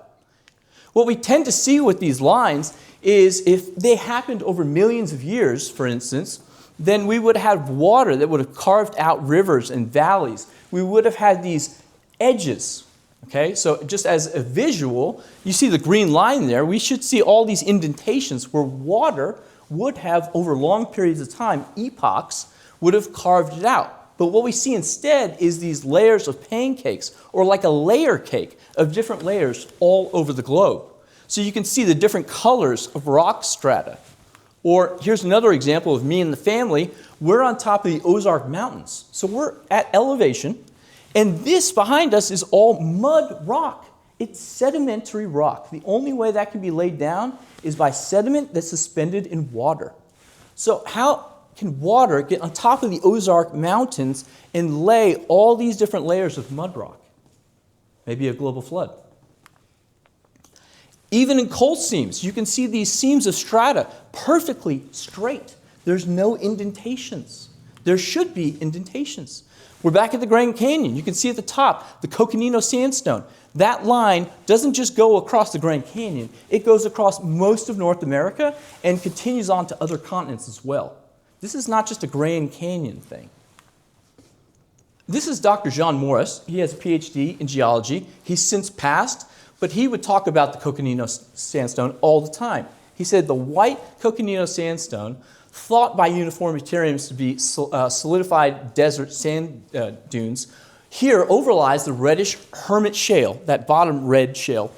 What we tend to see with these lines is if they happened over millions of years, for instance, then we would have water that would have carved out rivers and valleys. We would have had these edges. Okay, so just as a visual, you see the green line there. We should see all these indentations where water would have, over long periods of time, epochs, would have carved it out. But what we see instead is these layers of pancakes, or like a layer cake of different layers all over the globe. So you can see the different colors of rock strata. Or here's another example of me and the family. We're on top of the Ozark Mountains. So we're at elevation. And this behind us is all mud rock. It's sedimentary rock. The only way that can be laid down is by sediment that's suspended in water. So how can water get on top of the Ozark Mountains and lay all these different layers of mud rock? Maybe a global flood. Even in coal seams, you can see these seams of strata perfectly straight. There's no indentations. There should be indentations. We're back at the Grand Canyon. You can see at the top the Coconino Sandstone. That line doesn't just go across the Grand Canyon. It goes across most of North America and continues on to other continents as well. This is not just a Grand Canyon thing. This is Dr. John Morris. He has a PhD in geology. He's since passed, but he would talk about the Coconino Sandstone all the time. He said the white Coconino Sandstone, thought by uniformitarians to be solidified desert sand dunes, here overlies the reddish Hermit Shale, that bottom red shale,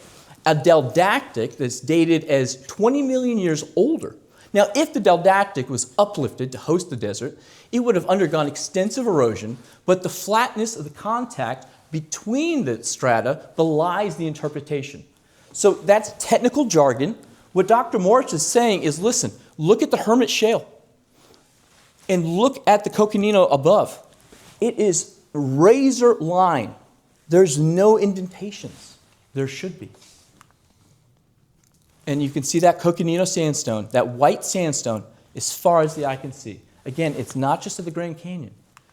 a dildactic that's dated as 20 million years older. Now, if the dildactic was uplifted to host the desert, it would have undergone extensive erosion, but the flatness of the contact between the strata belies the interpretation. So that's technical jargon. What Dr. Morris is saying is, listen, look at the Hermit Shale and look at the Coconino above. It is razor line. There's no indentations. There should be. And you can see that Coconino Sandstone, that white sandstone, as far as the eye can see. Again, it's not just at the Grand Canyon.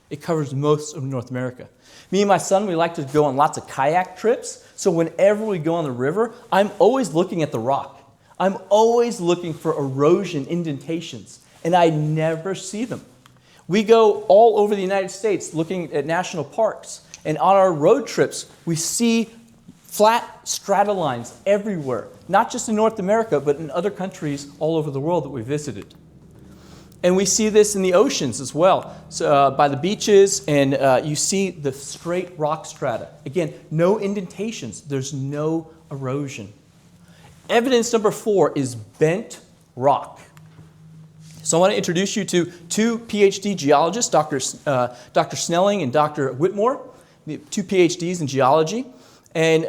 It covers most of North America. Me and my son, we like to go on lots of kayak trips. So whenever we go on the river, I'm always looking at the rock. I'm always looking for erosion indentations, and I never see them. We go all over the United States looking at national parks, and on our road trips, we see flat strata lines everywhere, not just in North America, but in other countries all over the world that we visited. And we see this in the oceans as well, so, by the beaches, and you see the straight rock strata. Again, no indentations. There's no erosion. Evidence number 4 is bent rock. So I want to introduce you to two PhD geologists, Dr. Snelling and Dr. Whitmore, two PhDs in geology. And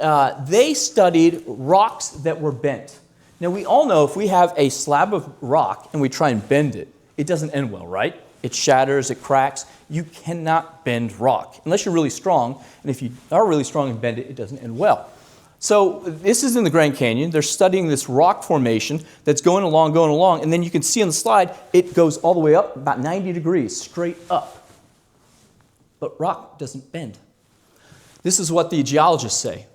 they studied rocks that were bent. Now, we all know if we have a slab of rock and we try and bend it, it doesn't end well, right? It shatters, it cracks. You cannot bend rock unless you're really strong. And if you are really strong and bend it, it doesn't end well. So this is in the Grand Canyon. They're studying this rock formation that's going along, and then you can see on the slide, it goes all the way up about 90 degrees, straight up. But rock doesn't bend. This is what the geologists say.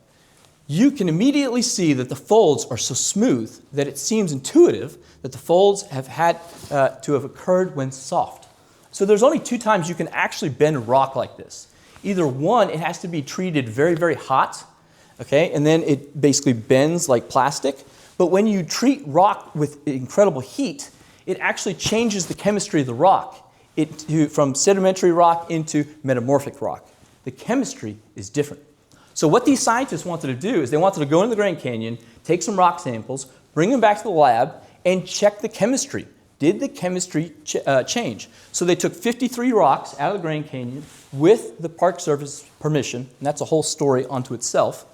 You can immediately see that the folds are so smooth that it seems intuitive that the folds have had to have occurred when soft. So there's only 2 times you can actually bend rock like this. Either one, it has to be treated very, very hot, okay, and then it basically bends like plastic. But when you treat rock with incredible heat, it actually changes the chemistry of the rock from sedimentary rock into metamorphic rock. The chemistry is different. So what these scientists wanted to do is they wanted to go into the Grand Canyon, take some rock samples, bring them back to the lab, and check the chemistry. Did the chemistry change? So they took 53 rocks out of the Grand Canyon with the Park Service permission, and that's a whole story unto itself,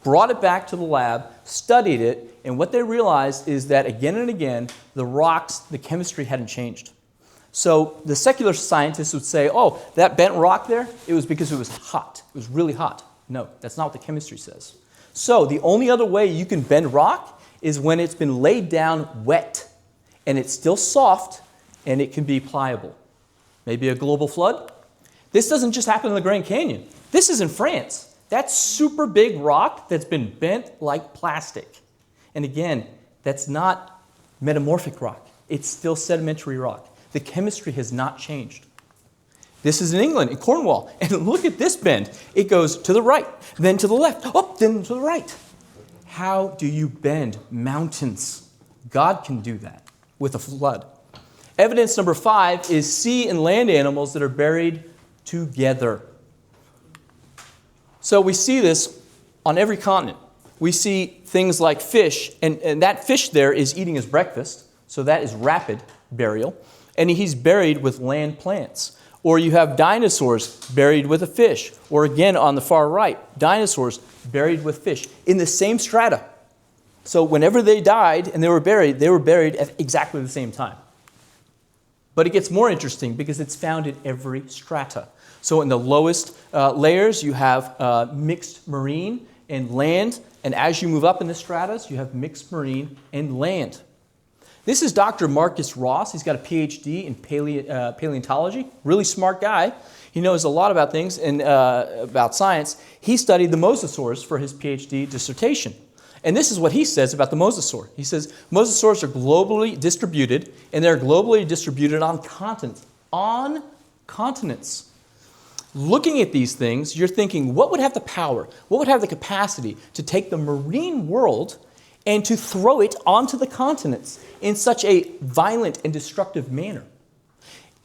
brought it back to the lab, studied it, and what they realized is that again and again, the rocks, the chemistry hadn't changed. So the secular scientists would say, oh, that bent rock there, it was because it was hot. It was really hot. No, that's not what the chemistry says. So the only other way you can bend rock is when it's been laid down wet, and it's still soft, and it can be pliable. Maybe a global flood. This doesn't just happen in the Grand Canyon. This is in France. That's super big rock that's been bent like plastic. And again, that's not metamorphic rock. It's still sedimentary rock. The chemistry has not changed. This is in England, in Cornwall. And look at this bend. It goes to the right, then to the left, then to the right. How do you bend mountains? God can do that with a flood. Evidence number 5 is sea and land animals that are buried together. So we see this on every continent. We see things like fish, and that fish there is eating his breakfast, so that is rapid burial, and he's buried with land plants. Or you have dinosaurs buried with a fish, or again on the far right, dinosaurs buried with fish in the same strata. So whenever they died and they were buried at exactly the same time. But it gets more interesting because it's found in every strata. So in the lowest layers, you have mixed marine and land. And as you move up in the stratas, you have mixed marine and land. This is Dr. Marcus Ross. He's got a PhD in paleontology. Really smart guy. He knows a lot about things and about science. He studied the mosasaurs for his PhD dissertation. And this is what he says about the mosasaur. He says, mosasaurs are globally distributed, and they're globally distributed on continents. On continents. Looking at these things, you're thinking, what would have the power, what would have the capacity to take the marine world and to throw it onto the continents in such a violent and destructive manner?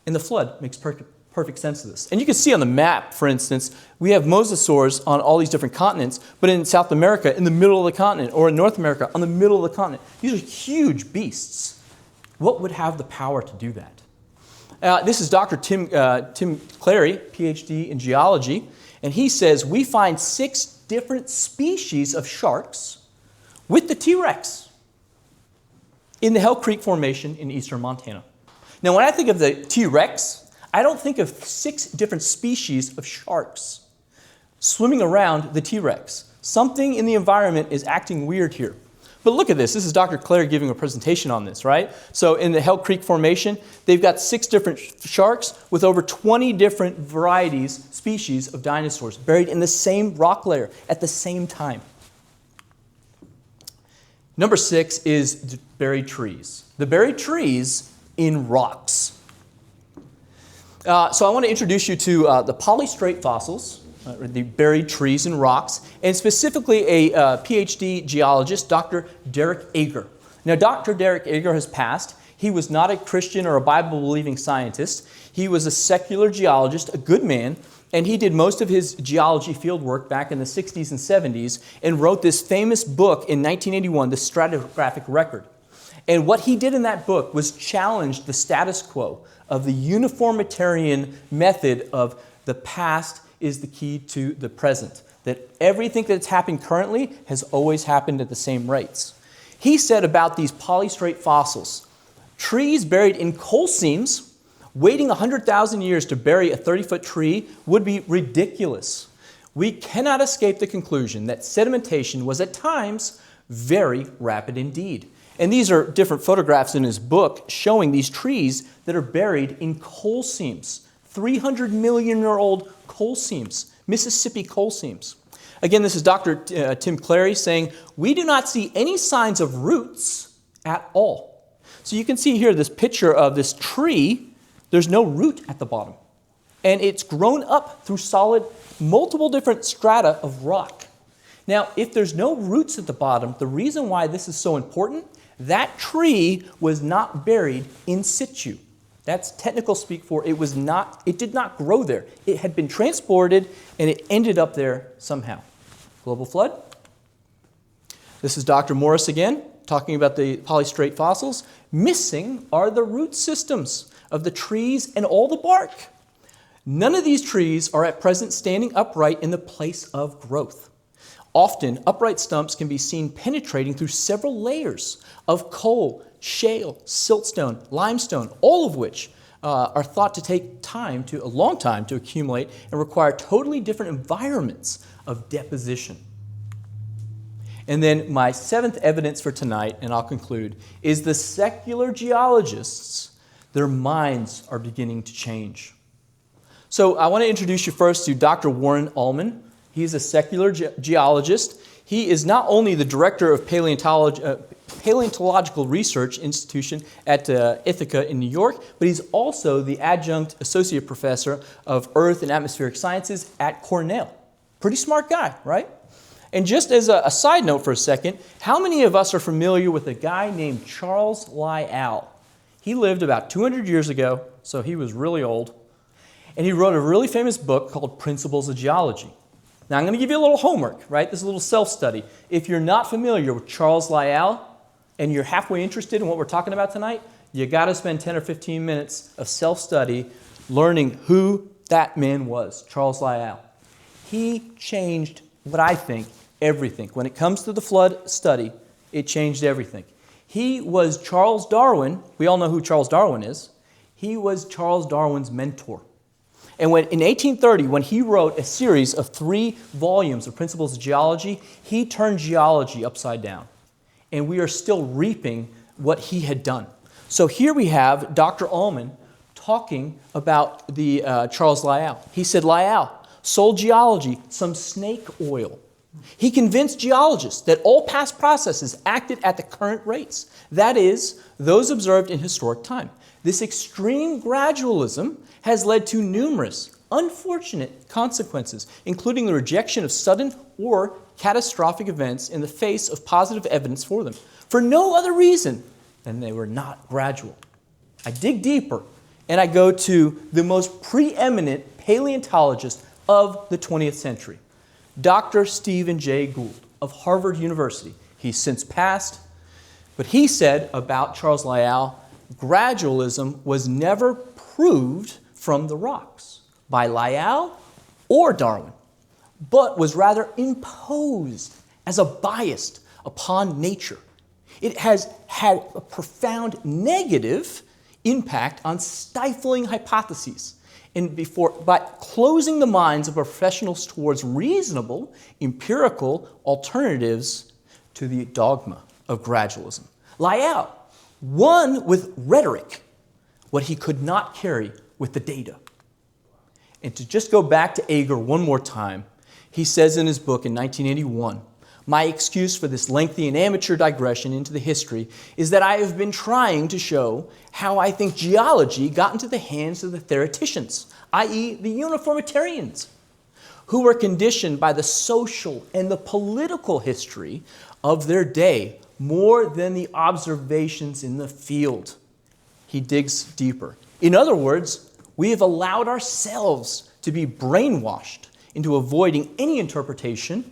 And the flood makes perfect sense of this. And you can see on the map, for instance, we have mosasaurs on all these different continents, but in South America, in the middle of the continent, or in North America, on the middle of the continent. These are huge beasts. What would have the power to do that? This is Dr. Tim Clary, PhD in geology, and he says we find 6 different species of sharks with the T-Rex in the Hell Creek Formation in eastern Montana. Now, when I think of the T-Rex, I don't think of 6 different species of sharks swimming around the T-Rex. Something in the environment is acting weird here. But look at this. This is Dr. Clare giving a presentation on this, right? So in the Hell Creek Formation, they've got 6 different sharks with over 20 different varieties, species of dinosaurs buried in the same rock layer at the same time. Number 6 is buried trees. The buried trees in rocks. So I want to introduce you to the polystrate fossils, the buried trees and rocks, and specifically a PhD geologist, Dr. Derek Ager. Now, Dr. Derek Ager has passed. He was not a Christian or a Bible-believing scientist. He was a secular geologist, a good man, and he did most of his geology fieldwork back in the 60s and 70s and wrote this famous book in 1981, The Stratigraphic Record. And what he did in that book was challenge the status quo of the uniformitarian method of the past is the key to the present, that everything that's happening currently has always happened at the same rates. He said about these polystrate fossils, trees buried in coal seams, waiting 100,000 years to bury a 30-foot tree would be ridiculous. We cannot escape the conclusion that sedimentation was at times very rapid indeed. And these are different photographs in his book showing these trees that are buried in coal seams, 300-million-year-old coal seams, Mississippi coal seams. Again, this is Dr. Tim Clary saying, we do not see any signs of roots at all. So you can see here this picture of this tree. There's no root at the bottom. And it's grown up through solid, multiple different strata of rock. Now, if there's no roots at the bottom, the reason why this is so important, that tree was not buried in situ. That's technical speak for it did not grow there. It had been transported and it ended up there somehow. Global flood. This is Dr. Morris again, talking about the polystrate fossils. Missing are the root systems of the trees and all the bark. None of these trees are at present standing upright in the place of growth. Often, upright stumps can be seen penetrating through several layers of coal, shale, siltstone, limestone, all of which are thought to take a long time to accumulate and require totally different environments of deposition. And then my 7th evidence for tonight, and I'll conclude, is the secular geologists, their minds are beginning to change. So I want to introduce you first to Dr. Warren Ullman. He's a secular geologist. He is not only the director of Paleontological Research Institution at Ithaca in New York, but he's also the adjunct associate professor of Earth and Atmospheric Sciences at Cornell. Pretty smart guy, right? And just as a side note for a second, how many of us are familiar with a guy named Charles Lyell? He lived about 200 years ago, so he was really old. And he wrote a really famous book called Principles of Geology. Now, I'm going to give you a little homework, right? This is a little self-study. If you're not familiar with Charles Lyell and you're halfway interested in what we're talking about tonight, you got to spend 10 or 15 minutes of self-study learning who that man was, Charles Lyell. He changed what I think everything. When it comes to the flood study, it changed everything. He was Charles Darwin. We all know who Charles Darwin is. He was Charles Darwin's mentor. And in 1830, when he wrote a series of 3 volumes of Principles of Geology, he turned geology upside down. And we are still reaping what he had done. So here we have Dr. Ullman talking about the Charles Lyell. He said, Lyell sold geology some snake oil. He convinced geologists that all past processes acted at the current rates, that is, those observed in historic time. This extreme gradualism has led to numerous unfortunate consequences, including the rejection of sudden or catastrophic events in the face of positive evidence for them, for no other reason than they were not gradual. I dig deeper, and I go to the most preeminent paleontologist of the 20th century, Dr. Stephen Jay Gould of Harvard University. He's since passed, but he said about Charles Lyell, gradualism was never proved from the rocks by Lyell or Darwin, but was rather imposed as a bias upon nature. It has had a profound negative impact on stifling hypotheses and by closing the minds of professionals towards reasonable, empirical alternatives to the dogma of gradualism. Lyell won with rhetoric what he could not carry with the data. And to just go back to Ager one more time, he says in his book in 1981, my excuse for this lengthy and amateur digression into the history is that I have been trying to show how I think geology got into the hands of the theoreticians, i.e. the uniformitarians, who were conditioned by the social and the political history of their day more than the observations in the field. He digs deeper. In other words, we have allowed ourselves to be brainwashed into avoiding any interpretation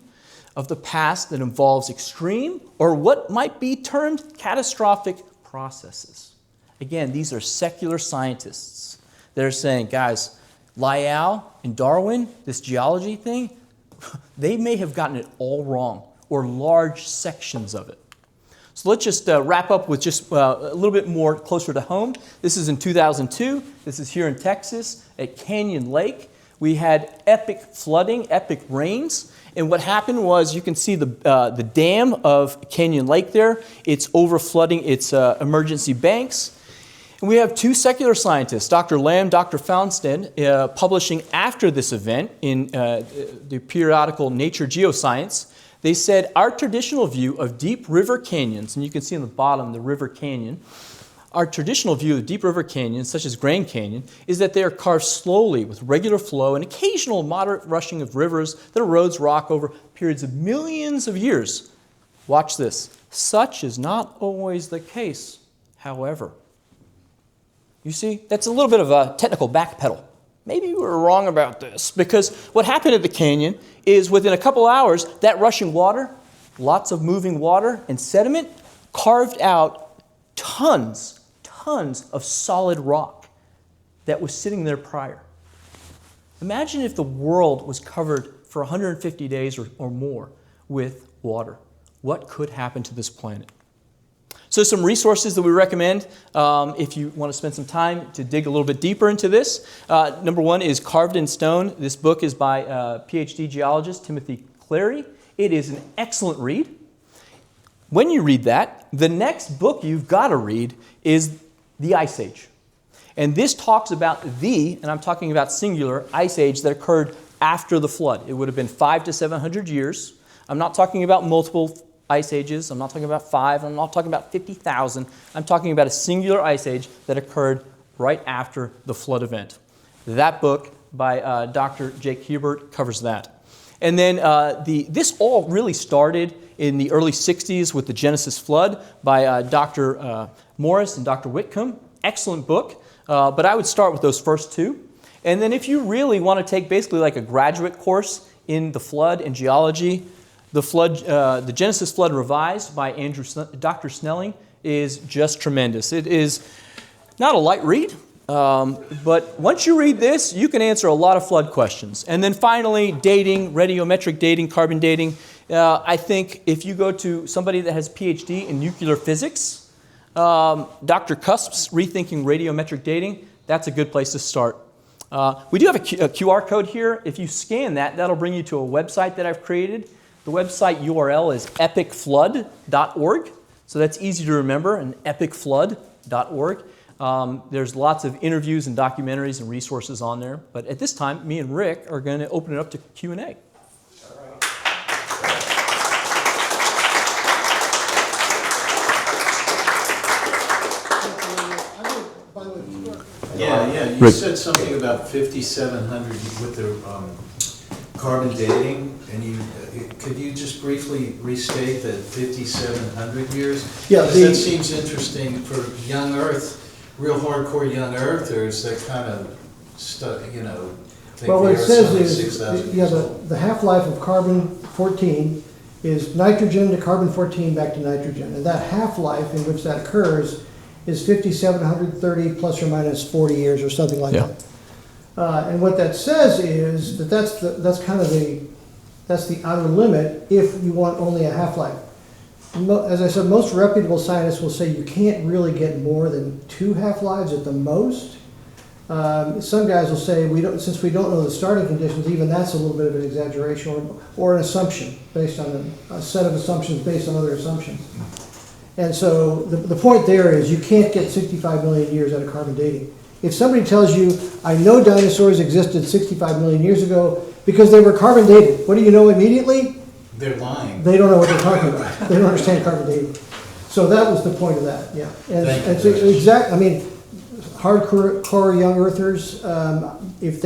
of the past that involves extreme or what might be termed catastrophic processes. Again, these are secular scientists. They're saying, guys, Lyell and Darwin, this geology thing, they may have gotten it all wrong, or large sections of it. So let's just wrap up with just a little bit more closer to home. This is in 2002. This is here in Texas at Canyon Lake. We had epic flooding, epic rains. And what happened was, you can see the dam of Canyon Lake there. It's overflooding its emergency banks. And we have 2 secular scientists, Dr. Lamb, Dr. Faunsted, publishing after this event in the periodical Nature Geoscience. They said, our traditional view of deep river canyons, and you can see on the bottom the river canyon, our traditional view of deep river canyons, such as Grand Canyon, is that they are carved slowly with regular flow and occasional moderate rushing of rivers that erodes rock over periods of millions of years. Watch this. Such is not always the case, however. You see, that's a little bit of a technical backpedal. Maybe we were wrong about this, because what happened at the canyon is within a couple hours, that rushing water, lots of moving water and sediment, carved out tons of solid rock that was sitting there prior. Imagine if the world was covered for 150 days or more with water. What could happen to this planet? So some resources that we recommend if you want to spend some time to dig a little bit deeper into this. Number 1 is Carved in Stone. This book is by PhD geologist Timothy Cleary. It is an excellent read. When you read that, the next book you've got to read is The Ice Age. And this talks about and I'm talking about singular, ice age that occurred after the flood. It would have been 500 to 700 years I'm not talking about multiple ice ages. I'm not talking about 5. I'm not talking about 50,000. I'm talking about a singular ice age that occurred right after the flood event. That book by Dr. Jake Hubert covers that. And then this all really started in the early 60s with the Genesis flood by Dr. Morris and Dr. Whitcomb. Excellent book, but I would start with those first two. And then if you really want to take basically like a graduate course in the flood and geology, the Genesis Flood Revised by Dr. Snelling is just tremendous. It is not a light read, but once you read this, you can answer a lot of flood questions. And then finally, dating, radiometric dating, carbon dating. I think if you go to somebody that has a PhD in nuclear physics, Dr. Cusp's Rethinking Radiometric Dating, that's a good place to start. We do have a QR code here. If you scan that, that'll bring you to a website that I've created. The website URL is epicflood.org. So that's easy to remember, and epicflood.org. There's lots of interviews and documentaries and resources on there. But at this time, me and Rick are going to open it up to Q&A. Yeah, you Rick. said something about 5,700 with the carbon dating, and could you just briefly restate that 5,700 years? Yeah, Because that seems interesting for young Earth, real hardcore young Earthers that kind of think Well, the what it Earth's says only is, 6,000 yeah, years old. the half-life of carbon-14 is nitrogen to carbon-14 back to nitrogen. And that half-life in which that occurs is 5,730 plus or minus 40 years or something like that. And what that says is that that's kind of the outer limit if you want only a half-life. As I said, most reputable scientists will say you can't really get more than 2 half-lives at the most. Some guys will say since we don't know the starting conditions, even that's a little bit of an exaggeration or an assumption based on a set of assumptions based on other assumptions. And so the point there is you can't get 65 million years out of carbon dating. If somebody tells you, I know dinosaurs existed 65 million years ago because they were carbon dated, what do you know immediately? They're lying. They don't know what they're talking about. They don't understand carbon dating. So that was the point of that, yeah. And so I mean, hardcore young earthers, if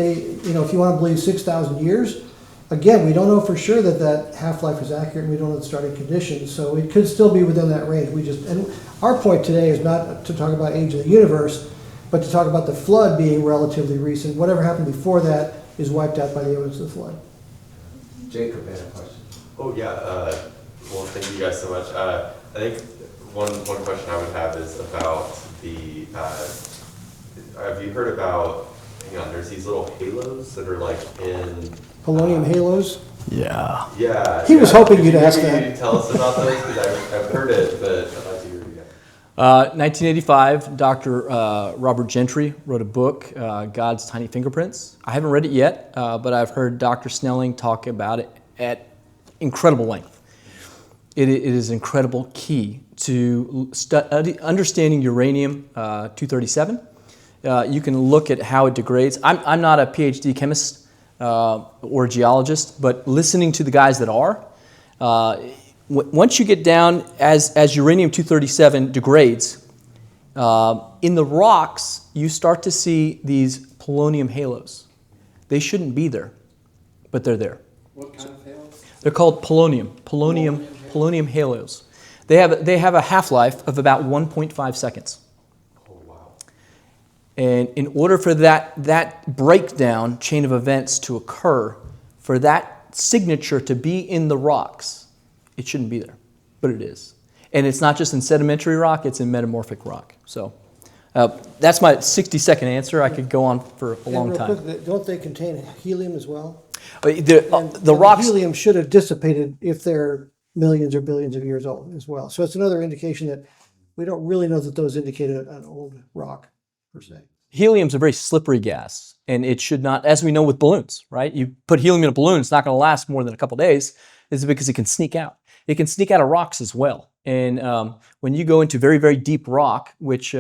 you want to believe 6,000 years, again, we don't know for sure that half-life is accurate, and we don't know the starting conditions, so it could still be within that range. And our point today is not to talk about age of the universe, but to talk about the flood being relatively recent. Whatever happened before that is wiped out by the evidence of the flood. Jacob had a question. Oh yeah, well thank you guys so much. I think one question I would have is about the, have you heard about, hang on, there's these little halos that are like in... Polonium halos? Yeah. Yeah. He was hoping Could you'd ask maybe that. Tell us about those, because I've heard it, but I'd like to hear it again. 1985, Dr. Robert Gentry wrote a book, God's Tiny Fingerprints. I haven't read it yet, but I've heard Dr. Snelling talk about it at incredible length. It is incredible key to understanding uranium-237. You can look at how it degrades. I'm not a PhD chemist or geologist, but listening to the guys that are, once you get down, as uranium-237 degrades, in the rocks, you start to see these polonium halos. They shouldn't be there, but they're there. What kind of halos? They're called polonium halos. They have a half-life of about 1.5 seconds. Oh, wow. And in order for that breakdown chain of events to occur, for that signature to be in the rocks, it shouldn't be there, but it is. And it's not just in sedimentary rock, it's in metamorphic rock. So that's my 60-second answer. I could go on for a long time. Quick, don't they contain helium as well? The rocks... helium should have dissipated if they're millions or billions of years old as well. So it's another indication that we don't really know that those indicate an old rock, per se. Helium's a very slippery gas, and it should not, as we know with balloons, right? You put helium in a balloon, it's not going to last more than a couple days. This is because it can sneak out. It can sneak out of rocks as well. And when you go into very, very deep rock, which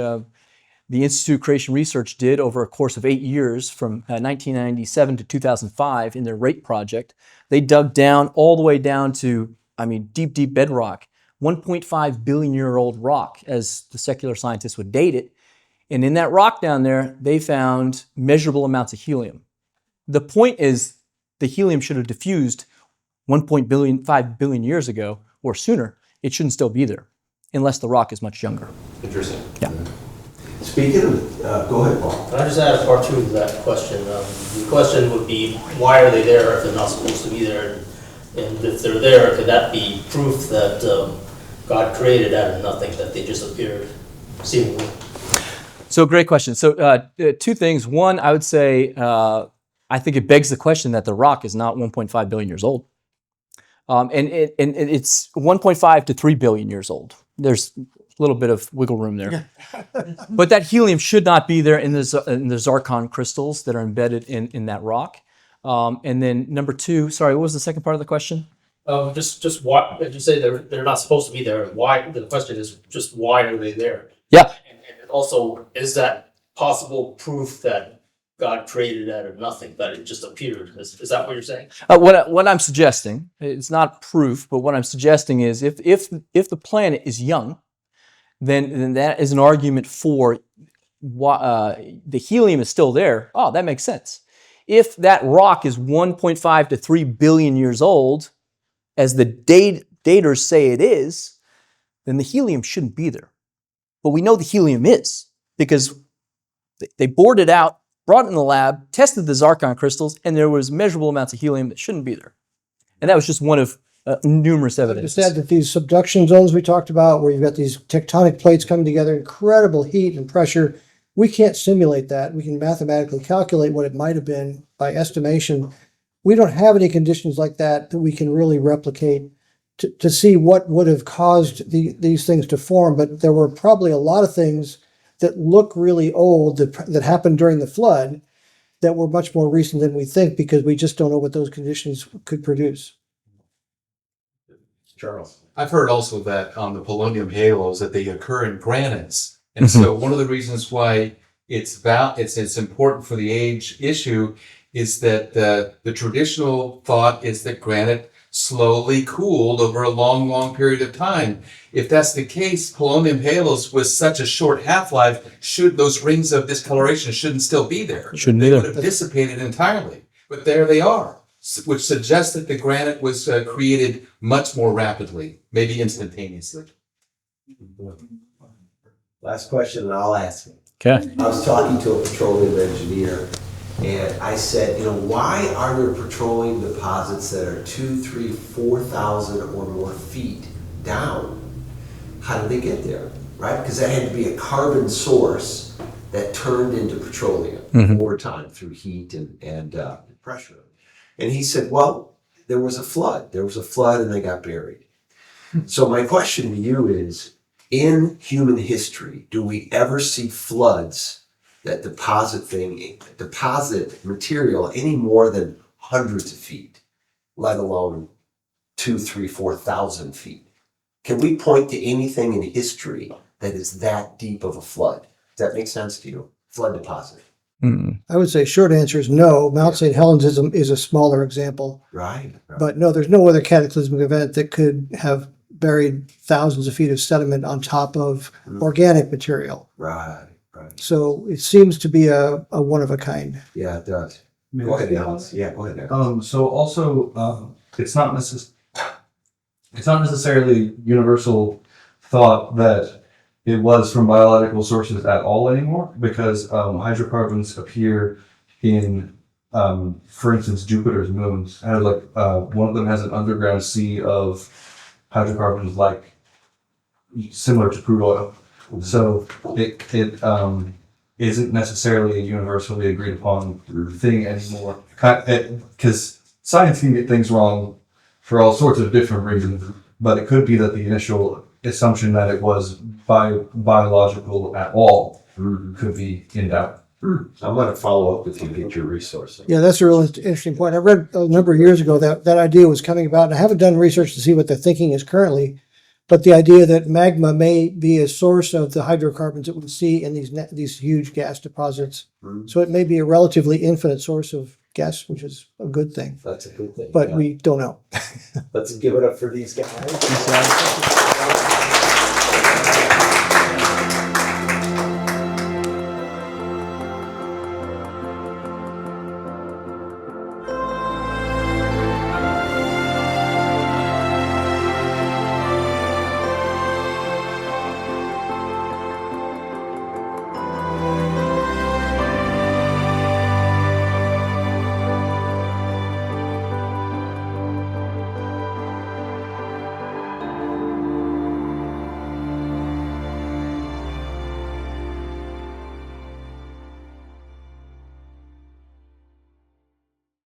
the Institute of Creation Research did over a course of 8 years from 1997 to 2005 in their RATE project. They dug down all the way down to, deep, deep bedrock, 1.5 billion year old rock, as the secular scientists would date it. And in that rock down there, they found measurable amounts of helium. The point is the helium should have diffused 1.5 billion years ago or sooner. It shouldn't still be there unless the rock is much younger. Interesting. Yeah. Speaking of, go ahead, Paul. Can I just add a part two to that question? The question would be, why are they there if they're not supposed to be there? And if they're there, could that be proof that God created out of nothing, that they just appeared seemingly? So great question. So two things. One, I would say, I think it begs the question that the rock is not 1.5 billion years old. And it's 1.5 to 3 billion years old. There's a little bit of wiggle room there. But that helium should not be there in the zircon crystals that are embedded in that rock. And then number two, sorry, what was the second part of the question? Just why, if you say they're not supposed to be there, why, the question is just why are they there? Yeah. And also, is that possible proof that God created out of nothing, that it just appeared? Is that what you're saying? What I'm suggesting, it's not proof, but what I'm suggesting is if the planet is young, then that is an argument for why, the helium is still there. Oh, that makes sense. If that rock is 1.5 to 3 billion years old, as the daters say it is, then the helium shouldn't be there. But we know the helium is because they bored it out, brought it in the lab, tested the zircon crystals, and there was measurable amounts of helium that shouldn't be there. And that was just one of numerous evidence. Just add that these subduction zones we talked about, where you've got these tectonic plates coming together, incredible heat and pressure, we can't simulate that. We can mathematically calculate what it might have been by estimation. We don't have any conditions like that we can really replicate to see what would have caused these things to form. But there were probably a lot of things that look really old that happened during the flood that were much more recent than we think, because we just don't know what those conditions could produce. Charles. I've heard also that on the polonium halos that they occur in granites. And so one of the reasons why it's important for the age issue is that the traditional thought is that granite slowly cooled over a long, long period of time. If that's the case, polonium halos with such a short half-life, those rings of discoloration shouldn't still be there. Shouldn't They be would there. have dissipated entirely. But there they are, which suggests that the granite was created much more rapidly, maybe instantaneously. Last question, and I'll ask it. Okay. I was talking to a petroleum engineer, and I said, why are there petroleum deposits that are 2,000, 3,000, 4,000 or more feet down? How did they get there, right? Because that had to be a carbon source that turned into petroleum over time through heat and pressure. And he said, well, there was a flood. There was a flood and they got buried. So my question to you is, in human history, do we ever see floods that deposit material any more than hundreds of feet, let alone 2,000, 3,000, 4,000 feet? Can we point to anything in history that is that deep of a flood? Does that make sense to you? Flood deposit. I would say short answer is no. Mount St. Helens is a smaller example. Right. But no, there's no other cataclysmic event that could have buried thousands of feet of sediment on top of organic material. Right. So it seems to be a one of a kind. Yeah, it does. Go ahead, Alex. Yeah, go ahead. Alex. So also, it's not necessarily universal thought that it was from biological sources at all anymore, because hydrocarbons appear in, for instance, Jupiter's moons. One of them has an underground sea of hydrocarbons, similar to crude oil. So it isn't necessarily a universally agreed upon thing anymore, because science can get things wrong for all sorts of different reasons. But it could be that the initial assumption that it was biological at all could be in doubt. I'm going to follow up with you and get your resources. Yeah, that's a real interesting point. I read a number of years ago that idea was coming about, and I haven't done research to see what the thinking is currently, But the idea that magma may be a source of the hydrocarbons that we see in these huge gas deposits. So it may be a relatively infinite source of gas, which is a good thing. That's a good thing. But yeah. we don't know. Let's give it up for these guys.